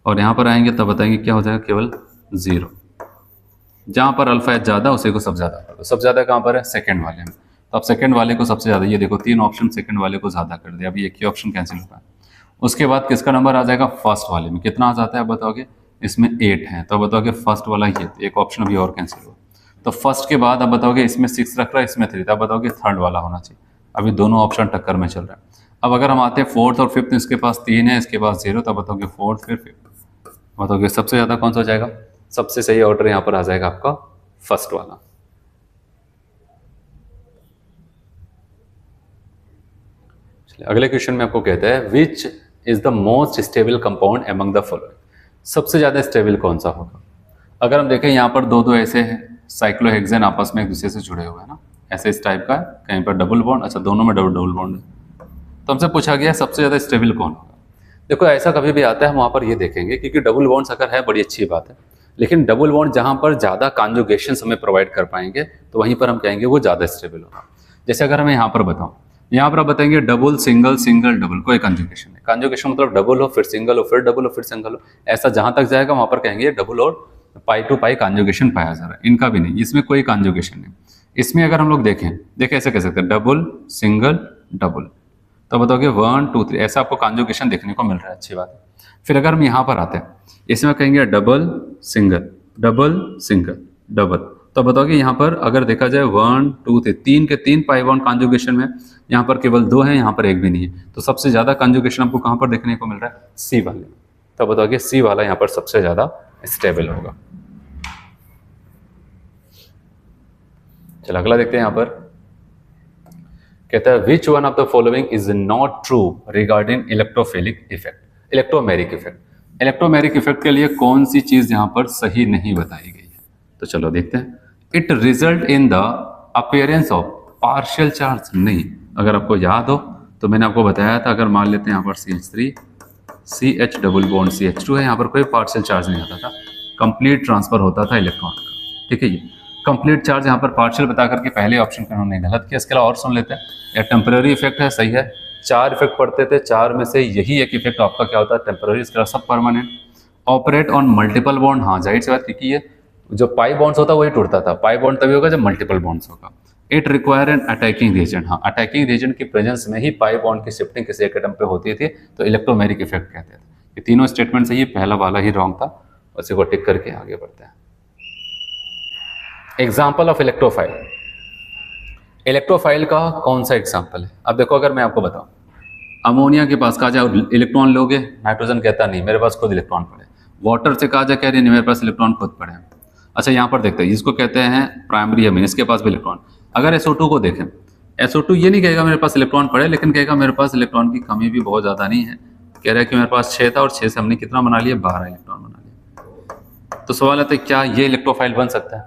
और यहाँ पर आएंगे तब बताएंगे क्या हो जाएगा केवल 0। जहाँ पर अल्फा एच ज़्यादा उसी को सबसे ज़्यादा, तो सबसे ज़्यादा कहाँ पर है सेकंड वाले में, तो अब सेकंड वाले को सबसे ज़्यादा, ये देखो 3 ऑप्शन सेकंड वाले को ज़्यादा कर दिया, अभी एक ही ऑप्शन कैंसिल होता है। उसके बाद किसका नंबर आ जाएगा फर्स्ट वाले में, कितना आ जाता है बताओगे, इसमें 8 है, तो बताओगे फर्स्ट वाला ये, एक ऑप्शन अभी और कैंसिल हुआ। तो फर्स्ट के बाद अब बताओगे इसमें 6 रख रहा है, इसमें 3, तब बताओगे थर्ड वाला होना चाहिए। अभी दोनों ऑप्शन टक्कर में चल रहा है। अब अगर हम आते हैं फोर्थ और फिफ्थ, इसके पास 3 है, इसके पास 0, तब बताओगे फोर्थ फिर फिफ्थ, बताओगे सबसे ज़्यादा कौन सा हो जाएगा, सबसे सही ऑर्डर यहाँ पर आ जाएगा आपका फर्स्ट वाला। अगले क्वेश्चन में आपको कहता है which is the most stable compound among the following. सबसे ज़्यादा स्टेबल कौन सा होगा। अगर हम देखें यहाँ पर दो ऐसे हैं साइक्लोहेक्सेन आपस में एक दूसरे से जुड़े हुए हैं ना, ऐसे इस टाइप का है, कहीं पर डबल बॉन्ड, अच्छा दोनों में डबल बॉन्ड है। तो हमसे पूछा गया सबसे ज़्यादा स्टेबल कौन होगा। देखो ऐसा कभी भी आता है हम वहाँ पर ये देखेंगे, क्योंकि डबल बॉन्ड्स अगर है बड़ी अच्छी बात है, लेकिन डबल बॉन्ड जहाँ पर ज़्यादा कॉन्जुगेशन हमें प्रोवाइड कर पाएंगे तो वहीं पर हम कहेंगे वो ज़्यादा स्टेबल होगा। जैसे अगर हमें यहाँ पर बताऊँ, यहाँ पर आप बताएंगे डबल सिंगल सिंगल डबल, कोई कॉन्जुगेशन है। कॉन्जुगेशन मतलब डबल हो फिर सिंगल हो फिर डबल हो फिर सिंगल हो, ऐसा जहाँ तक जाएगा वहाँ पर कहेंगे डबल और पाई टू पाई कॉन्जुगेशन पाया जा रहा है। इनका भी नहीं, इसमें कोई कॉन्जुगेशन नहीं। इसमें अगर हम लोग देखें ऐसे कह सकते हैं डबल सिंगल डबल, तो बताओगे 1 2 3, ऐसा आपको कॉन्जुगेशन देखने को मिल रहा है, अच्छी बात है। फिर अगर हम यहाँ पर आते हैं, इसमें कहेंगे double single double single double, तो बताओगे यहाँ पर अगर देखा जाए 1 2 3, 3 के 3 पाई बॉन्ड कॉन्जुगेशन में, यहाँ पर केवल 2 है, यहाँ पर एक भी नहीं है, तो सबसे ज्यादा कॉन्जुगेशन आपको कहाँ पर देखने को मिल रहा है? सी वाले। तो बताओगे सी वाला यहाँ पर सबसे ज्यादा स्टेबल होगा। चलो अगला देखते हैं, यहाँ पर कहता है which one of the following is not true regarding electrophilic effect, electromeric effect. Electromeric effect के लिए कौन सी चीज यहाँ पर सही नहीं बताई गई है? तो चलो देखते हैं। It result in the appearance of partial charge, नहीं, अगर आपको याद हो तो मैंने आपको बताया था, अगर मान लेते हैं यहाँ पर CH3 CH double bond CH2 है, यहाँ पर कोई पार्शियल चार्ज नहीं आता था, कंप्लीट ट्रांसफर होता था इलेक्ट्रॉन का, ठीक है। ये कंप्लीट चार्ज यहाँ पर पार्शियल बता करके पहले ऑप्शन पर उन्होंने गलत किया। इसके अलावा और सुन लेते हैं, या टेम्पररी इफेक्ट है, सही है, 4 इफेक्ट पढ़ते थे, 4 में से यही एक इफेक्ट आपका क्या होता है? टेम्पररी, इसके अलावा सब permanent. Operate on multiple bond, हाँ जाहिर सी बात, क्योंकि ये जो पाई बॉन्ड्स होता है वही टूटता था, पाई बॉन्ड तभी होगा जब मल्टीपल बॉन्ड्स होगा। It require an attacking region, हाँ अटैकिंग रीजन की प्रेजेंस में ही पाई बॉन्ड की शिफ्टिंग किसी एक एटम पे होती थी, तो इलेक्ट्रोमेरिक इफेक्ट कहते थे। ये तीनों स्टेटमेंट से ही पहला वाला ही रॉन्ग था, उसी को टिक करके आगे बढ़ते हैं। एग्जाम्पल ऑफ इलेक्ट्रोफाइल, इलेक्ट्रोफाइल का कौन सा एग्जाम्पल है? अब देखो, अगर मैं आपको बताऊं, अमोनिया के पास कहा जाए इलेक्ट्रॉन लोगे, नाइट्रोजन कहता नहीं मेरे पास खुद इलेक्ट्रॉन पड़े। वाटर से कहा जाए, कह रही नहीं मेरे पास इलेक्ट्रॉन खुद पड़े। अच्छा यहाँ पर देखते हैं, इसको कहते हैं प्राइमरी अमीन, इसके पास भी इलेक्ट्रॉन। अगर SO2 को देखें, SO2 ये नहीं कहेगा मेरे पास इलेक्ट्रॉन पड़े, लेकिन कहेगा मेरे पास इलेक्ट्रॉन की कमी भी बहुत ज़्यादा नहीं है। कह रहा है कि मेरे पास 6 था और 6 से हमने कितना बना लिया? 12 इलेक्ट्रॉन बना लिया। तो सवाल आता है क्या ये इलेक्ट्रोफाइल बन सकता है?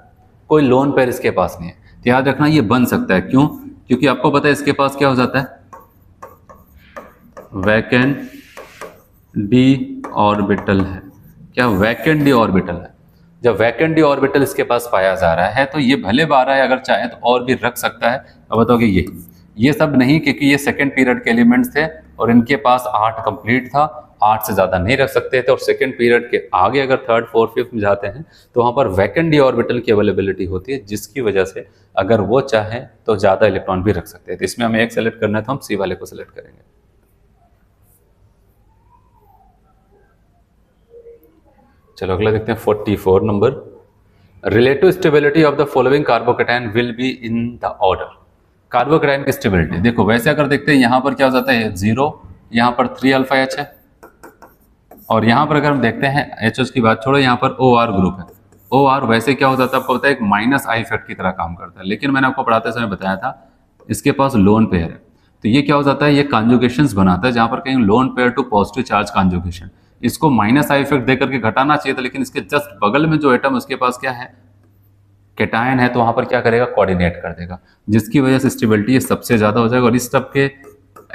कोई लोन पेयर इसके पास नहीं है, तो याद रखना ये बन सकता है। क्यों? क्योंकि आपको पता है इसके पास क्या हो जाता है? वैकेंट डी ऑर्बिटल है। क्या वैकेंट डी ऑर्बिटल है? जब वैकेंट डी ऑर्बिटल इसके पास पाया जा रहा है तो ये भले 12 है, अगर चाहे तो और भी रख सकता है। अब बताओगे ये सब नहीं, क्योंकि ये सेकेंड पीरियड के एलिमेंट्स थे और इनके पास 8 कंप्लीट था, 8 से ज़्यादा नहीं रख सकते थे। और सेकेंड पीरियड के आगे अगर थर्ड फोर्थ फिफ्थ में जाते हैं तो वहाँ पर वैकेंट डी ऑर्बिटल की अवेलेबिलिटी होती है, जिसकी वजह से अगर वो चाहें तो ज़्यादा इलेक्ट्रॉन भी रख सकते हैं। तो इसमें हमें एक सेलेक्ट करना है, तो हम सी वाले को सिलेक्ट करेंगे। चलो अगला देखते हैं 44 number. Relative stability of the following carbocation will be in the order. Carbocation की स्टेबिलिटी देखो, वैसे अगर देखते हैं यहाँ पर क्या हो जाता है 0, यहाँ पर 3 अल्फा एच है, और यहाँ पर अगर हम देखते हैं एच की बात छोड़ो, यहाँ पर OR ग्रुप है। OR वैसे क्या हो जाता है आपको पता है, एक माइनस आई इफेक्ट की तरह काम करता है, लेकिन मैंने आपको पढ़ाते समय बताया था इसके पास लोन पेयर है, तो ये क्या हो जाता है, ये कॉन्जुगेशंस बनाता है, जहाँ पर कहीं lone pair to positive charge conjugation. इसको माइनस आई इफेक्ट देकर के घटाना चाहिए था, लेकिन इसके जस्ट बगल में जो एटम उसके पास क्या है, कैटायन है, तो वहां पर क्या करेगा, कोऑर्डिनेट कर देगा, जिसकी वजह से स्टेबिलिटी ये सबसे ज्यादा हो जाएगा। और इस सब के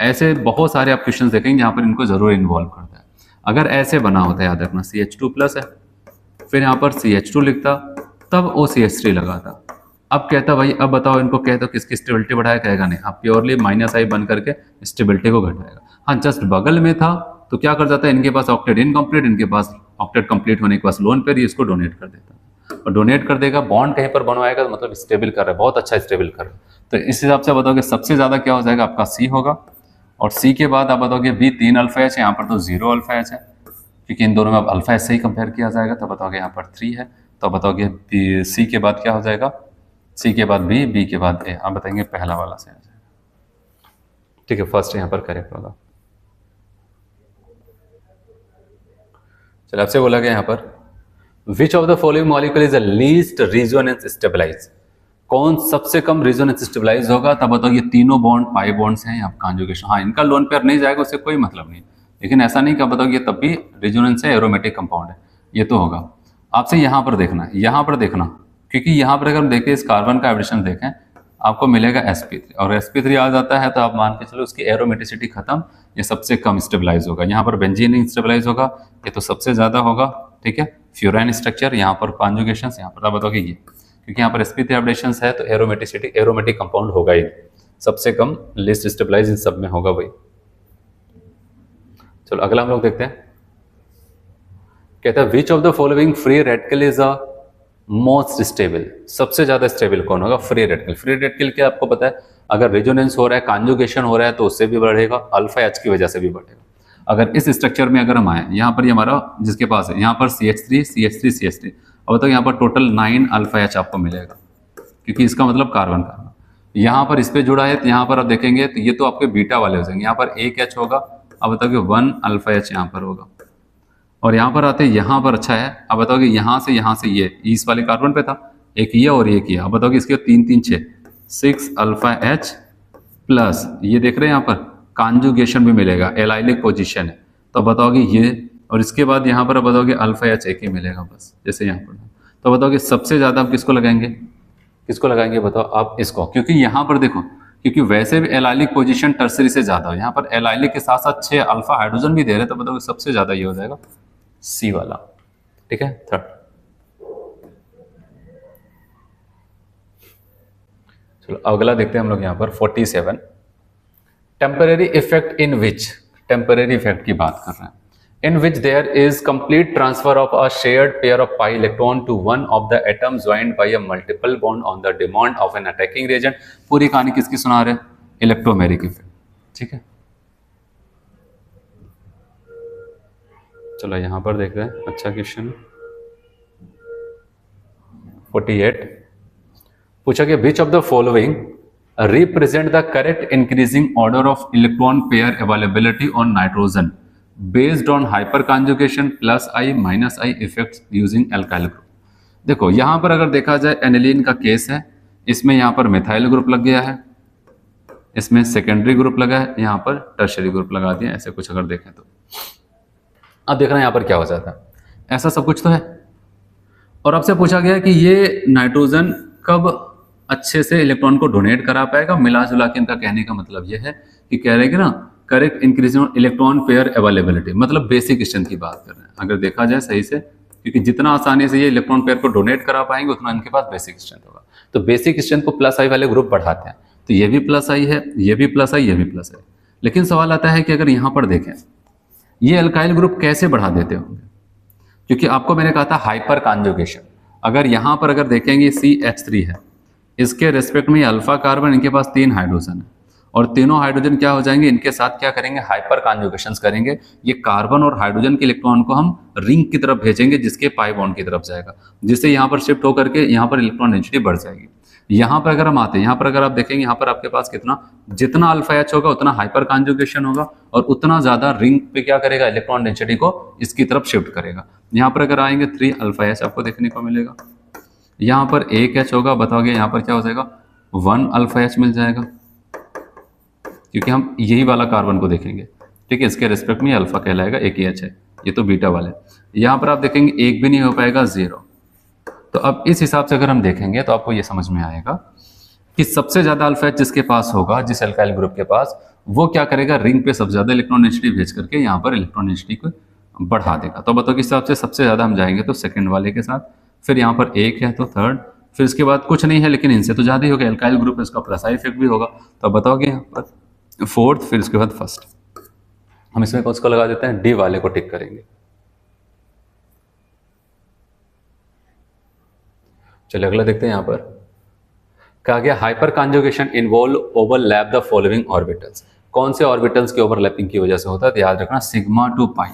ऐसे बहुत सारे आप क्वेश्चन देखेंगे जहां पर इनको जरूर इन्वॉल्व करता है। अगर ऐसे बना होता है, याद रखना CH2+ है, फिर यहाँ पर CH2 लिखता, तब OCH3 लगाता। अब कहता भाई अब बताओ इनको, कहता किसकी स्टेबिलिटी बढ़ाया, कहेगा नहीं, आप प्योरली माइनस आई बन करके स्टेबिलिटी को घटाएगा। हाँ जस्ट बगल में था तो क्या कर जाता है, इनके पास ऑक्टेट इनकम्प्लीट, इनके पास ऑक्टेट कंप्लीट होने के पास लोन पेयर, इसको डोनेट कर देता, और डोनेट कर देगा, बॉन्ड कहीं पर बनवाएगा तो मतलब स्टेबल कर रहा है, बहुत अच्छा स्टेबल कर रहा है। तो इस हिसाब से बताओगे सबसे ज्यादा क्या हो जाएगा, आपका C होगा। और C के बाद आप बताओगे B 3 अल्फा एच है, यहाँ पर तो 0 अल्फा एच है, क्योंकि इन दोनों में अब अल्फा एच से ही कंपेयर किया जाएगा, तो बताओगे यहाँ पर 3 है, तो बताओगे C के बाद क्या हो जाएगा, C के बाद B के बाद A। आप बताएंगे पहला वाला से आ जाएगा, ठीक है, फर्स्ट यहाँ पर करेक्ट होगा। चलो आपसे बोला गया यहाँ पर which of the following molecule is the least resonance stabilize, कौन सबसे कम रेजोनेंस स्टेबलाइज होगा। तब बताओ ये तीनों बॉन्ड पाई बॉन्ड्स हैं, यहाँ कॉन्जुगेशन, हाँ इनका लोन पेयर नहीं जाएगा, उससे कोई मतलब नहीं, लेकिन ऐसा नहीं कि बताओ ये तब भी रेजोनेंस है, एरोमेटिक कंपाउंड है, ये तो होगा। आपसे यहाँ पर देखना, यहाँ पर देखना, क्योंकि यहाँ पर अगर हम देखें इस कार्बन का एडिशन देखें आपको मिलेगा sp3, और sp3 आ जाता है तो आप मान के चलो उसकी एरोमेटिसिटी खत्म, ये सबसे कम स्टेबलाइज होगा। यहाँ पर बेंजीन नहीं स्टेबलाइज होगा, ये तो सबसे ज्यादा होगा, ठीक है। फ्यूराइन स्ट्रक्चर, यहाँ पर कॉन्जुगेशन, यहाँ पर आप बताओगे ये, क्योंकि यहाँ पर sp3 एडिशन है तो एरोमेटिसिटी एरोमेटिक कंपाउंड होगा ही, सबसे कम लिस्ट स्टेबलाइज इन सब में होगा वही। चलो अगला हम लोग देखते हैं, कहता है which of the following free radical is a most stable, सबसे ज्यादा स्टेबल कौन होगा, फ्री रेडिकल। फ्री रेडिकल क्या आपको पता है, अगर रेजोनेंस हो रहा है, कॉन्जुगेशन हो रहा है, तो उससे भी बढ़ेगा, अल्फा एच की वजह से भी बढ़ेगा। अगर इस स्ट्रक्चर में अगर हम आए, यहाँ पर ये हमारा जिसके पास है, यहाँ पर CH3 CH3 CH3, अब बताओ यहाँ पर टोटल 9 अल्फा एच आपको मिलेगा, क्योंकि इसका मतलब कार्बन कार्बन। यहाँ पर इस पे जुड़ा है, तो यहाँ पर आप देखेंगे तो ये तो आपके बीटा वाले हो जाएंगे, यहाँ पर एक एच होगा, अब बताओ कि 1 अल्फा एच यहाँ पर होगा। और यहाँ पर आते हैं, यहाँ पर अच्छा है, अब बताओ कि यहाँ से ये इस वाले कार्बन पे था, एक ये और ये किया, अब बताओ कि इसके 3 3 6 6 अल्फा एच प्लस ये देख रहे हैं यहाँ पर कॉन्जुगेशन भी मिलेगा, एलाइलिक पोजीशन है, तो अब बताओ कि ये, और इसके बाद यहाँ पर अब बताओ कि अल्फा एच एक ही मिलेगा बस, जैसे यहाँ पर। तो बताओ कि सबसे ज़्यादा आप किसको लगाएंगे, किसको लगाएंगे बताओ आप, इसको, क्योंकि यहाँ पर देखो, क्योंकि वैसे भी एलाइलिक पोजीशन टर्सरी से ज़्यादा हो, यहाँ पर एलाइलिक के साथ साथ 6 अल्फा हाइड्रोजन भी दे रहे हैं, तो बताओ कि सबसे ज़्यादा ये हो जाएगा सी वाला, ठीक है, थर्ड। चलो अगला देखते हैं हम लोग यहाँ पर 47, temporary effect in which, temporary effect की बात कर रहे हैं, in which there is complete transfer of a shared pair of pi electron to one of the atoms joined by a multiple bond on the demand of an attacking reagent। पूरी कहानी किसकी सुना रहे हैं, इलेक्ट्रोमेरिक इफेक्ट, ठीक है। चलो यहां पर देखते हैं, अच्छा क्वेश्चन 48 पूछा कि which of the following represent the correct increasing order of electron pair availability on nitrogen based on hyper conjugation plus I minus I effects using alkyl group. देखो यहां पर अगर देखा जाए एनिलीन का केस है, इसमें यहां पर मिथाइल ग्रुप लग गया है, इसमें सेकेंडरी ग्रुप लगा है, यहां पर टर्शियरी ग्रुप लगा दिया, ऐसे कुछ अगर देखें तो। अब देखना यहां पर क्या हो जाता है, ऐसा सब कुछ तो है। और आपसे पूछा गया कि ये नाइट्रोजन कब अच्छे से इलेक्ट्रॉन को डोनेट करा पाएगा, मिला जुला के इनका कहने का मतलब यह है कि कह रहे हैं कि ना correct increasing electron pair availability, मतलब बेसिक स्ट्रेंथ की बात कर रहे हैं अगर देखा जाए सही से, क्योंकि जितना आसानी से ये इलेक्ट्रॉन पेयर को डोनेट करा पाएंगे उतना इनके पास बेसिक स्ट्रेंथ होगा। तो बेसिक स्ट्रेंथ को प्लस आई वाले ग्रुप बढ़ाते हैं, तो ये भी प्लस आई है, ये भी प्लस आई, ये भी प्लस आई। लेकिन सवाल आता है कि अगर यहाँ पर देखें ये अल्काइल ग्रुप कैसे बढ़ा देते होंगे, क्योंकि आपको मैंने कहा था हाइपर कॉन्जुगेशन। अगर यहाँ पर अगर देखेंगे CH3 है, इसके रेस्पेक्ट में अल्फा कार्बन, इनके पास 3 हाइड्रोजन है, और तीनों हाइड्रोजन क्या हो जाएंगे, इनके साथ क्या करेंगे, हाइपर कॉन्जुगेशंस करेंगे। ये कार्बन और हाइड्रोजन के इलेक्ट्रॉन को हम रिंग की तरफ भेजेंगे, जिसके पाई बॉन्ड की तरफ जाएगा, जिससे यहाँ पर शिफ्ट होकर के यहाँ पर इलेक्ट्रॉन डेंसिटी बढ़ जाएगी। यहाँ पर अगर हम आते हैं, यहाँ पर अगर आप देखेंगे, यहाँ पर आपके पास कितना, जितना अल्फा एच होगा उतना हाइपर कॉन्जुगेशन होगा, और उतना ज्यादा रिंग पे क्या करेगा, इलेक्ट्रॉन डेंसिटी को इसकी तरफ शिफ्ट करेगा। यहाँ पर अगर आएंगे 3 अल्फा एच आपको देखने को मिलेगा, यहाँ पर 1 एच होगा, बताओगे यहाँ पर क्या हो जाएगा, 1 अल्फा एच मिल जाएगा, क्योंकि हम यही वाला कार्बन को देखेंगे, ठीक है, इसके रिस्पेक्ट में अल्फा कहलाएगा, एक ही एच है, ये तो बीटा वाले। यहाँ पर आप देखेंगे एक भी नहीं हो पाएगा, 0। तो अब इस हिसाब से अगर हम देखेंगे तो आपको ये समझ में आएगा कि सबसे ज्यादा अल्फा एच जिसके पास होगा, जिस अल्काइल ग्रुप के पास, वो क्या करेगा, रिंग पे सबसे ज्यादा इलेक्ट्रॉन डेंसिटी भेज करके यहाँ पर इलेक्ट्रॉन डेंसिटी को बढ़ा देगा। तो बताओ किस हिसाब से सबसे ज्यादा हम जाएंगे, तो सेकंड वाले के साथ, फिर यहाँ पर 1 है तो थर्ड, फिर इसके बाद कुछ नहीं है लेकिन इनसे तो ज्यादा ही होगा, अल्काइल ग्रुप है, इसका प्लस आई इफेक्ट भी होगा, तो बताओगे यहाँ पर 4th, फिर इसके बाद 1st। हम इसमें कौन सा लगा देते हैं, डी वाले को टिक करेंगे। चलिए अगला देखते हैं, यहाँ पर कहा गया hyper conjugation involve overlap the following orbitals. कौन से ऑर्बिटल्स की ओवरलैपिंग की वजह से होता है, तो याद रखना सिग्मा टू पाई,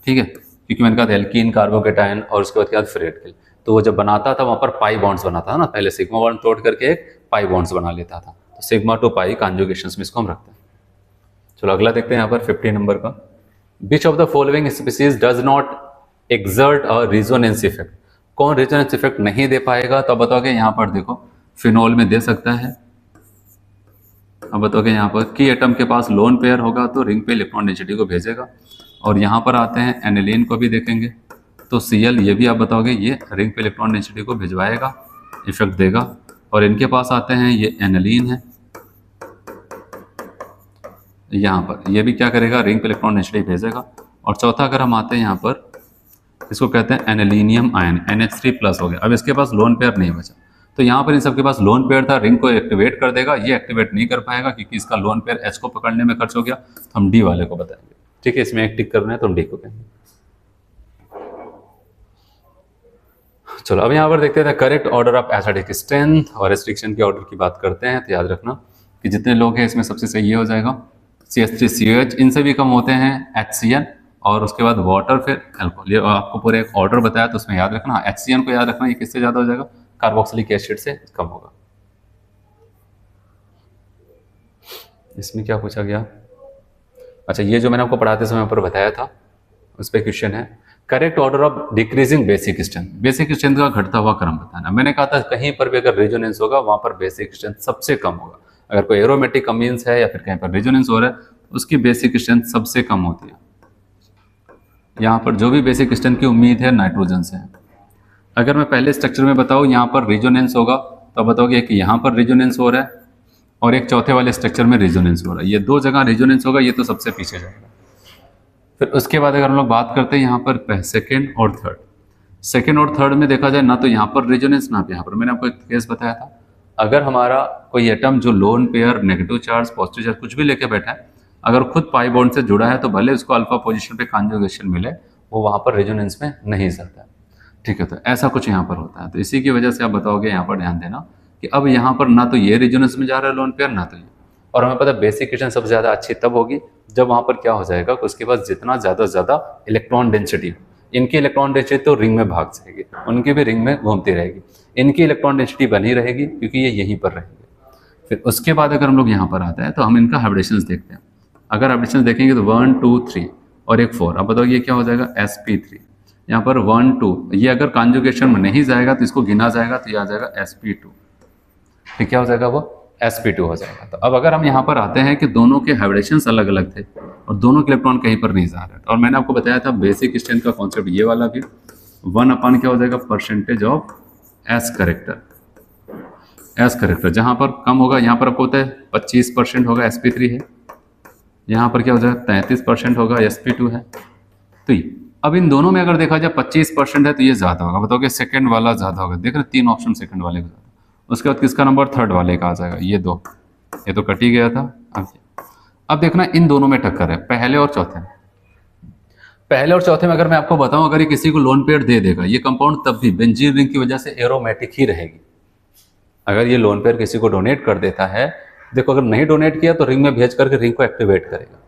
ठीक है, क्योंकि मैंने कहा था एल्कीन कार्बोकेटायन और उसके बाद क्या फ्रेट के, तो वो जब बनाता था वहां पर पाई बॉन्ड्स बनाता था ना, पहले सिग्मा बॉन्ड तोड़ करके एक पाई बॉन्ड्स बना लेता था, तो सिग्मा टू पाई कॉन्जुगेशंस में इसको हम रखते हैं। चलो अगला देखते हैं यहाँ पर 50 नंबर का, विच of the following species does not exert a resonance effect. कौन रेजोनेंस इफेक्ट नहीं दे पाएगा, तो बताओगे यहाँ पर देखो फिनोल में दे सकता है। अब बताओगे यहाँ पर की एटम के पास लोन पेयर होगा तो रिंग पे इलेक्ट्रॉन डेंसिटी को भेजेगा, और यहाँ पर आते हैं एनिलीन को भी देखेंगे तो Cl, ये भी आप बताओगे ये रिंग पे इलेक्ट्रॉन डेंसिटी को भिजवाएगा, इफेक्ट देगा। और इनके पास आते हैं ये एनिलीन है, यहाँ पर ये भी क्या करेगा, रिंग पे इलेक्ट्रॉन डेंसिटी भेजेगा। और चौथा अगर हम आते हैं यहाँ पर, इसको कहते हैं एनिलीनियम आयन, NH3+ हो गया। अब इसके पास लोन पेयर नहीं बचा, तो यहाँ पर इन सबके पास लोन पेयर था, रिंग को एक्टिवेट कर देगा, ये एक्टिवेट नहीं कर पाएगा क्योंकि इसका लोन पेयर H को पकड़ने में खर्च हो गया, तो हम डी वाले को बताएंगे, ठीक है, इसमें एक टिक करना है तो हम डी को कहेंगे। चलो अब यहाँ पर देखते हैं correct order of acidic strength और रेस्ट्रिक्शन के ऑर्डर की बात करते हैं, तो याद रखना कि जितने लोग हैं इसमें सबसे सही ये हो जाएगा CH3COH, इनसे भी कम होते हैं HCN, और उसके बाद वाटर, फिर अल्कोहल। ये आपको पूरे एक ऑर्डर बताया तो उसमें याद रखना, HCN को याद रखना, ये किससे ज़्यादा हो जाएगा, कार्बोक्सिलिक एसिड से कम होगा। इसमें क्या पूछा गया, अच्छा ये जो मैंने आपको पढ़ाते समय ऊपर बताया था उस पर क्वेश्चन है, correct order of decreasing basic strength. Basic strength का घटता हुआ क्रम बताना। मैंने कहा था कहीं पर भी अगर रेजोनेंस होगा वहां पर बेसिक स्ट्रेंथ सबसे कम होगा। अगर कोई एरोमेटिक अमीन्स है या फिर कहीं पर रेजोनेंस हो रहा है उसकी बेसिक स्ट्रेंथ सबसे कम होती है। यहाँ पर जो भी बेसिक स्ट्रेंथ की उम्मीद है नाइट्रोजन से है। अगर मैं पहले स्ट्रक्चर में बताऊँ यहाँ पर रेजोनेंस होगा तो बताओगे कि यहाँ पर रेजोनेंस हो रहा है और एक चौथे वाले स्ट्रक्चर में रेजोनेंस हो रहा है, ये दो जगह रेजोनेंस होगा, ये तो सबसे पीछे जाएगा। फिर उसके बाद अगर हम लोग बात करते हैं यहाँ पर सेकेंड और थर्ड, सेकेंड और थर्ड में देखा जाए ना तो यहाँ पर रेजोनेंस ना यहाँ पर, मैंने आपको एक केस बताया था, अगर हमारा कोई एटम जो lone pair, negative charge, positive charge कुछ भी लेके बैठा है, अगर खुद पाई बॉन्ड से जुड़ा है तो भले उसको अल्फा पोजीशन पे कॉन्जुगेशन मिले, वो वहाँ पर रेजोनेंस में नहीं सकता। ठीक है, तो ऐसा कुछ यहाँ पर होता है। तो इसी की वजह से आप बताओगे यहाँ पर ध्यान देना कि अब यहाँ पर ना तो ये रेजोनेंस में जा रहा है लोन पेयर, ना तो ये। और हमें पता है बेसिक इक्वेशन सबसे ज़्यादा अच्छी तब होगी जब वहाँ पर क्या हो जाएगा, उसके पास जितना ज़्यादा से ज़्यादा इलेक्ट्रॉन डेंसिटी, इनकी इलेक्ट्रॉन डेंसिटी तो रिंग में भाग जाएगी, उनकी भी रिंग में घूमती रहेगी, इनकी इलेक्ट्रॉन डेंसिटी बनी रहेगी क्योंकि ये यहीं पर रहेंगे। फिर उसके बाद अगर हम लोग यहाँ पर आते हैं तो हम इनका हाइब्रिडेशंस देखते हैं। अगर हाइब्रिडेशंस देखेंगे तो 1 2 3 और एक 4, अब बताओ ये क्या हो जाएगा, sp3। यहाँ पर 1 2, ये अगर कॉन्जुगेशन में नहीं जाएगा तो इसको गिना जाएगा तो ये आ जाएगा sp2, फिर क्या हो जाएगा वो sp2 हो जाएगा। तो अब अगर हम यहाँ पर आते हैं कि दोनों के हाइब्रिडेशंस अलग अलग थे और दोनों के इलेक्ट्रॉन कहीं पर नहीं जा रहे थे, और मैंने आपको बताया था बेसिक स्ट्रेंथ का कॉन्सेप्ट ये वाला भी 1 क्या हो जाएगा, percentage of S character, S character जहाँ पर कम होगा यहाँ पर आपको होता है 25% होगा, sp3 है, यहाँ पर क्या हो जाएगा 33% होगा, sp2 है। तो ये अब इन दोनों में अगर देखा जाए 25% है तो ये ज़्यादा होगा, बताओगे सेकंड वाला ज़्यादा होगा, देख रहे 3 ऑप्शन सेकंड वाले का ज़्यादा। उसके बाद किसका नंबर, थर्ड वाले का आ जाएगा, ये 2, ये तो कट ही गया था। अब देखना इन दोनों में टक्कर है, पहले और चौथे में। पहले और चौथे में अगर मैं आपको बताऊं, अगर ये किसी को लोन पेयर दे देगा ये कंपाउंड तब भी बेंजीन रिंग की वजह से एरोमेटिक ही रहेगी। अगर ये लोन पेयर किसी को डोनेट कर देता है, देखो अगर नहीं डोनेट किया तो रिंग में भेज करके रिंग को एक्टिवेट करेगा,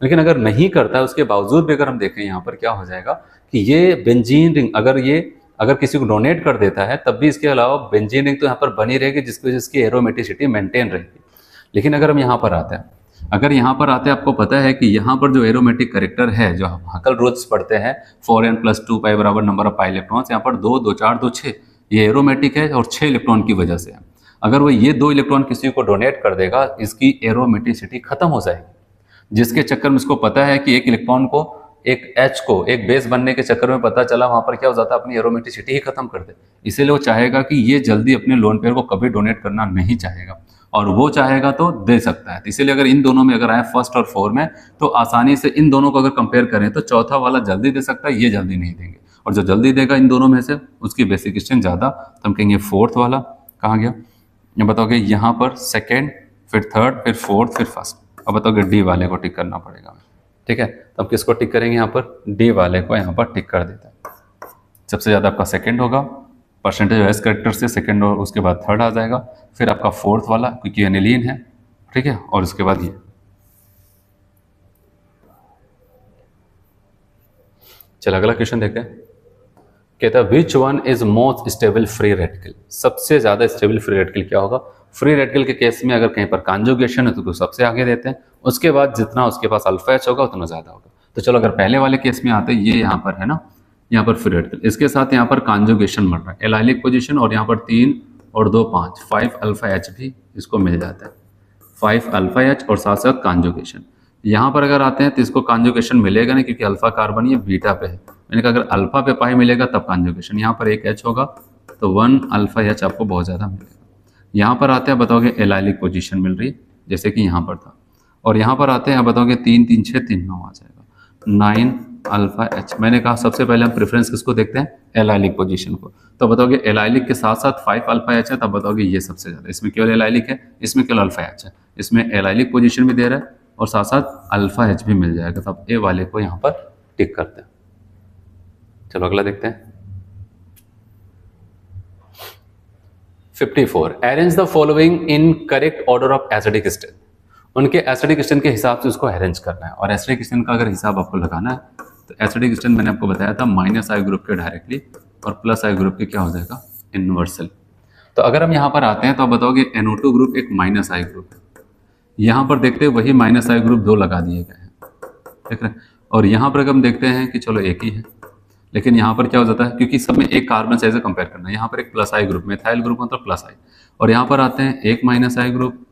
लेकिन अगर नहीं करता है उसके बावजूद भी अगर हम देखें यहाँ पर क्या हो जाएगा कि ये बेंजीन रिंग अगर किसी को डोनेट कर देता है तब भी इसके अलावा बेंजीन रिंग तो यहाँ पर बनी रहेगी जिसकी वजह से इसकी एरोमेटिसिटी मेंटेन रहेगी। लेकिन अगर हम यहाँ पर आते हैं, अगर यहाँ पर आते हैं आपको पता है कि यहाँ पर जो एरोमेटिक करेक्टर है, जो हम हकल रूल्स पढ़ते हैं 4n+2 पाई बराबर नंबर ऑफ पाई इलेक्ट्रॉन्स, यहाँ पर 2 2 4 2 6, ये एरोमेटिक है और 6 इलेक्ट्रॉन की वजह से है। अगर वो ये 2 इलेक्ट्रॉन किसी को डोनेट कर देगा इसकी एरोमेटिसिटी खत्म हो जाएगी, जिसके चक्कर में उसको पता है कि एक इलेक्ट्रॉन को, एक H को एक बेस बनने के चक्कर में पता चला वहां पर क्या हो जाता है, अपनी एरोमेटिसिटी ही खत्म कर दे। इसीलिए वो चाहेगा कि ये जल्दी अपने लोन पेयर को कभी डोनेट करना नहीं चाहेगा, और वो चाहेगा तो दे सकता है। तो इसीलिए अगर इन दोनों में अगर आए फर्स्ट और 4 में तो आसानी से इन दोनों को अगर कंपेयर करें तो चौथा वाला जल्दी दे सकता है, ये जल्दी नहीं देंगे, और जो जल्दी देगा इन दोनों में से उसकी बेसिक स्ट्रेंथ ज़्यादा, तो हम कहेंगे फोर्थ वाला। कहाँ गया, ये बताओगे यहाँ पर सेकेंड, फिर थर्ड, फिर फोर्थ, फिर फर्स्ट। अब बताओगे डी वाले को टिक करना पड़ेगा, ठीक है। तो अब किसको टिक करेंगे, यहाँ पर डी वाले को यहाँ पर टिक कर देता है। सबसे ज़्यादा आपका सेकंड होगा, परसेंटेज एस करेक्टर से सेकंड, और उसके बाद थर्ड आ जाएगा, फिर आपका फोर्थ वाला क्योंकि एनिलीन है, ठीक है, और उसके बाद ये। चलो अगला क्वेश्चन देखते हैं। कहता है which one is most stable free radical. सबसे ज़्यादा स्टेबल फ्री रेडिकल क्या होगा। फ्री रेडिकल के केस में अगर कहीं पर कॉन्जुगेशन है तो सबसे आगे देते हैं, उसके बाद जितना उसके पास अल्फा एच होगा उतना ज़्यादा होगा। तो चलो अगर पहले वाले केस में आते हैं, ये यहाँ पर है ना, यहाँ पर फ्री रेडिकल, इसके साथ यहाँ पर कॉन्जुगेशन बढ़ रहा है, एलाइलिक पोजीशन, और यहाँ पर 3 और 2 5, 5 अल्फा एच भी इसको मिल जाता है, 5 अल्फा एच और साथ साथ कॉन्जुगेशन। यहाँ पर अगर आते हैं तो इसको कॉन्जुगेशन मिलेगा नहीं क्योंकि अल्फा कार्बन ये बीटा पे है। मैंने कहा अगर अल्फा पे पाई मिलेगा तब कॉन्जुगेशन, यहाँ पर एक एच होगा तो 1 अल्फा एच आपको बहुत ज़्यादा मिलेगा। यहाँ पर आते हैं बताओगे एलाइलिक पोजीशन मिल रही है जैसे कि यहाँ पर था, और यहाँ पर आते हैं बताओगे 3 3 6 3 9 आ जाएगा, 9 अल्फा एच। मैंने कहा सबसे पहले हम प्रेफरेंस किसको देखते हैं, एलाइलिक पोजीशन को। तो बताओगे एलाइलिक के साथ साथ 5 अल्फा एच है, तब बताओगे ये सबसे ज़्यादा, इसमें केवल एलाइलिक है, इसमें केवल अल्फा एच है, इसमें एलाइलिक पोजीशन भी दे रहा है और साथ साथ अल्फा एच भी मिल जाएगा। तब ए वाले को यहाँ पर टिक करते हैं। चलो अगला देखते हैं। 54 arrange the following in correct order of acidic state. उनके एसिडिक स्टेट के हिसाब से उसको अरेंज करना है। और एसिडिक स्टेट का अगर हिसाब आपको लगाना है तो एसिडिक स्टेट मैंने आपको बताया था -I ग्रुप के डायरेक्टली और +I ग्रुप के क्या हो जाएगा, इनवर्सल। तो अगर हम यहाँ पर आते हैं तो आप बताओगे NO2 ग्रुप एक -I ग्रुप है। यहाँ पर देखते हैं वही -I ग्रुप 2 लगा दिए गए हैं, देख रहे हैं। और यहाँ पर अगर हम देखते हैं कि चलो एक ही है, लेकिन यहाँ पर क्या हो जाता है, क्योंकि सब में एक कार्बन साइज कंपेयर करना है। यहाँ पर एक +I ग्रुप, मिथाइल ग्रुप मतलब +I, और यहाँ पर आते हैं एक -I ग्रुप,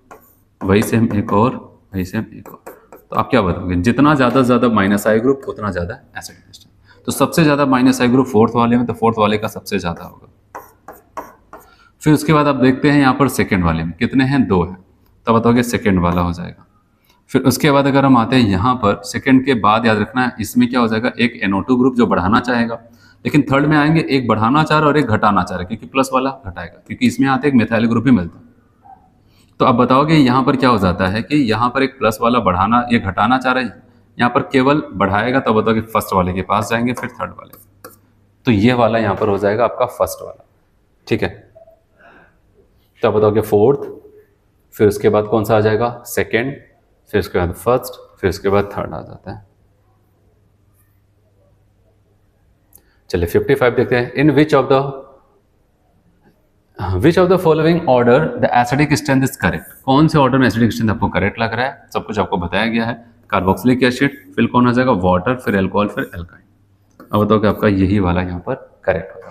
वही सेम एक और, वही सेम एक और। तो आप क्या बताओगे, जितना ज़्यादा -I ग्रुप उतना ज़्यादा एसिडिक स्टेट। तो सबसे ज़्यादा -I ग्रुप फोर्थ वाले में, तो फोर्थ वाले का सबसे ज़्यादा होगा। फिर उसके बाद आप देखते हैं यहाँ पर सेकेंड वाले में कितने हैं, 2 हैं, तो बताओगे सेकेंड वाला हो जाएगा। फिर उसके बाद अगर हम आते हैं यहाँ पर सेकंड के बाद, याद रखना है इसमें क्या हो जाएगा, एक NO2 ग्रुप जो बढ़ाना चाहेगा, लेकिन थर्ड में आएंगे एक बढ़ाना चाह रहा है और एक घटाना चाह रहा है, क्योंकि प्लस वाला घटाएगा, क्योंकि इसमें आते एक मिथाइल ग्रुप भी मिलता है। तो अब बताओगे यहाँ पर क्या हो जाता है कि यहाँ पर एक प्लस वाला बढ़ाना, ये घटाना चाह रहा है, यहाँ पर केवल बढ़ाएगा, तो बताओगे फर्स्ट वाले के पास जाएंगे, फिर थर्ड वाले। तो ये वाला यहाँ पर हो जाएगा आपका फर्स्ट वाला, ठीक है। तो अब बताओगे फोर्थ, फिर उसके बाद कौन सा आ जाएगा, सेकेंड, फिर उसके बाद फर्स्ट, फिर उसके बाद थर्ड आ जाता है। चलिए 55 देखते हैं। In which of the following order the acidic strength is correct. कौन से ऑर्डर में एसिडिक स्ट्रेंथ आपको करेक्ट लग रहा है, सब कुछ आपको बताया गया है। कार्बोक्सिलिक एसिड, फिर कौन आ जाएगा, वाटर, फिर अल्कोहल, फिर एल्काइन। अब बताओ कि आपका यही वाला यहाँ पर करेक्ट होता है।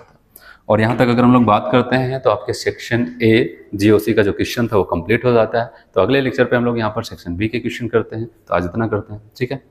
और यहाँ तक अगर हम लोग बात करते हैं तो आपके सेक्शन A GOC का जो क्वेश्चन था वो कंप्लीट हो जाता है। तो अगले लेक्चर पे हम लोग यहाँ पर सेक्शन B के क्वेश्चन करते हैं। तो आज इतना करते हैं, ठीक है।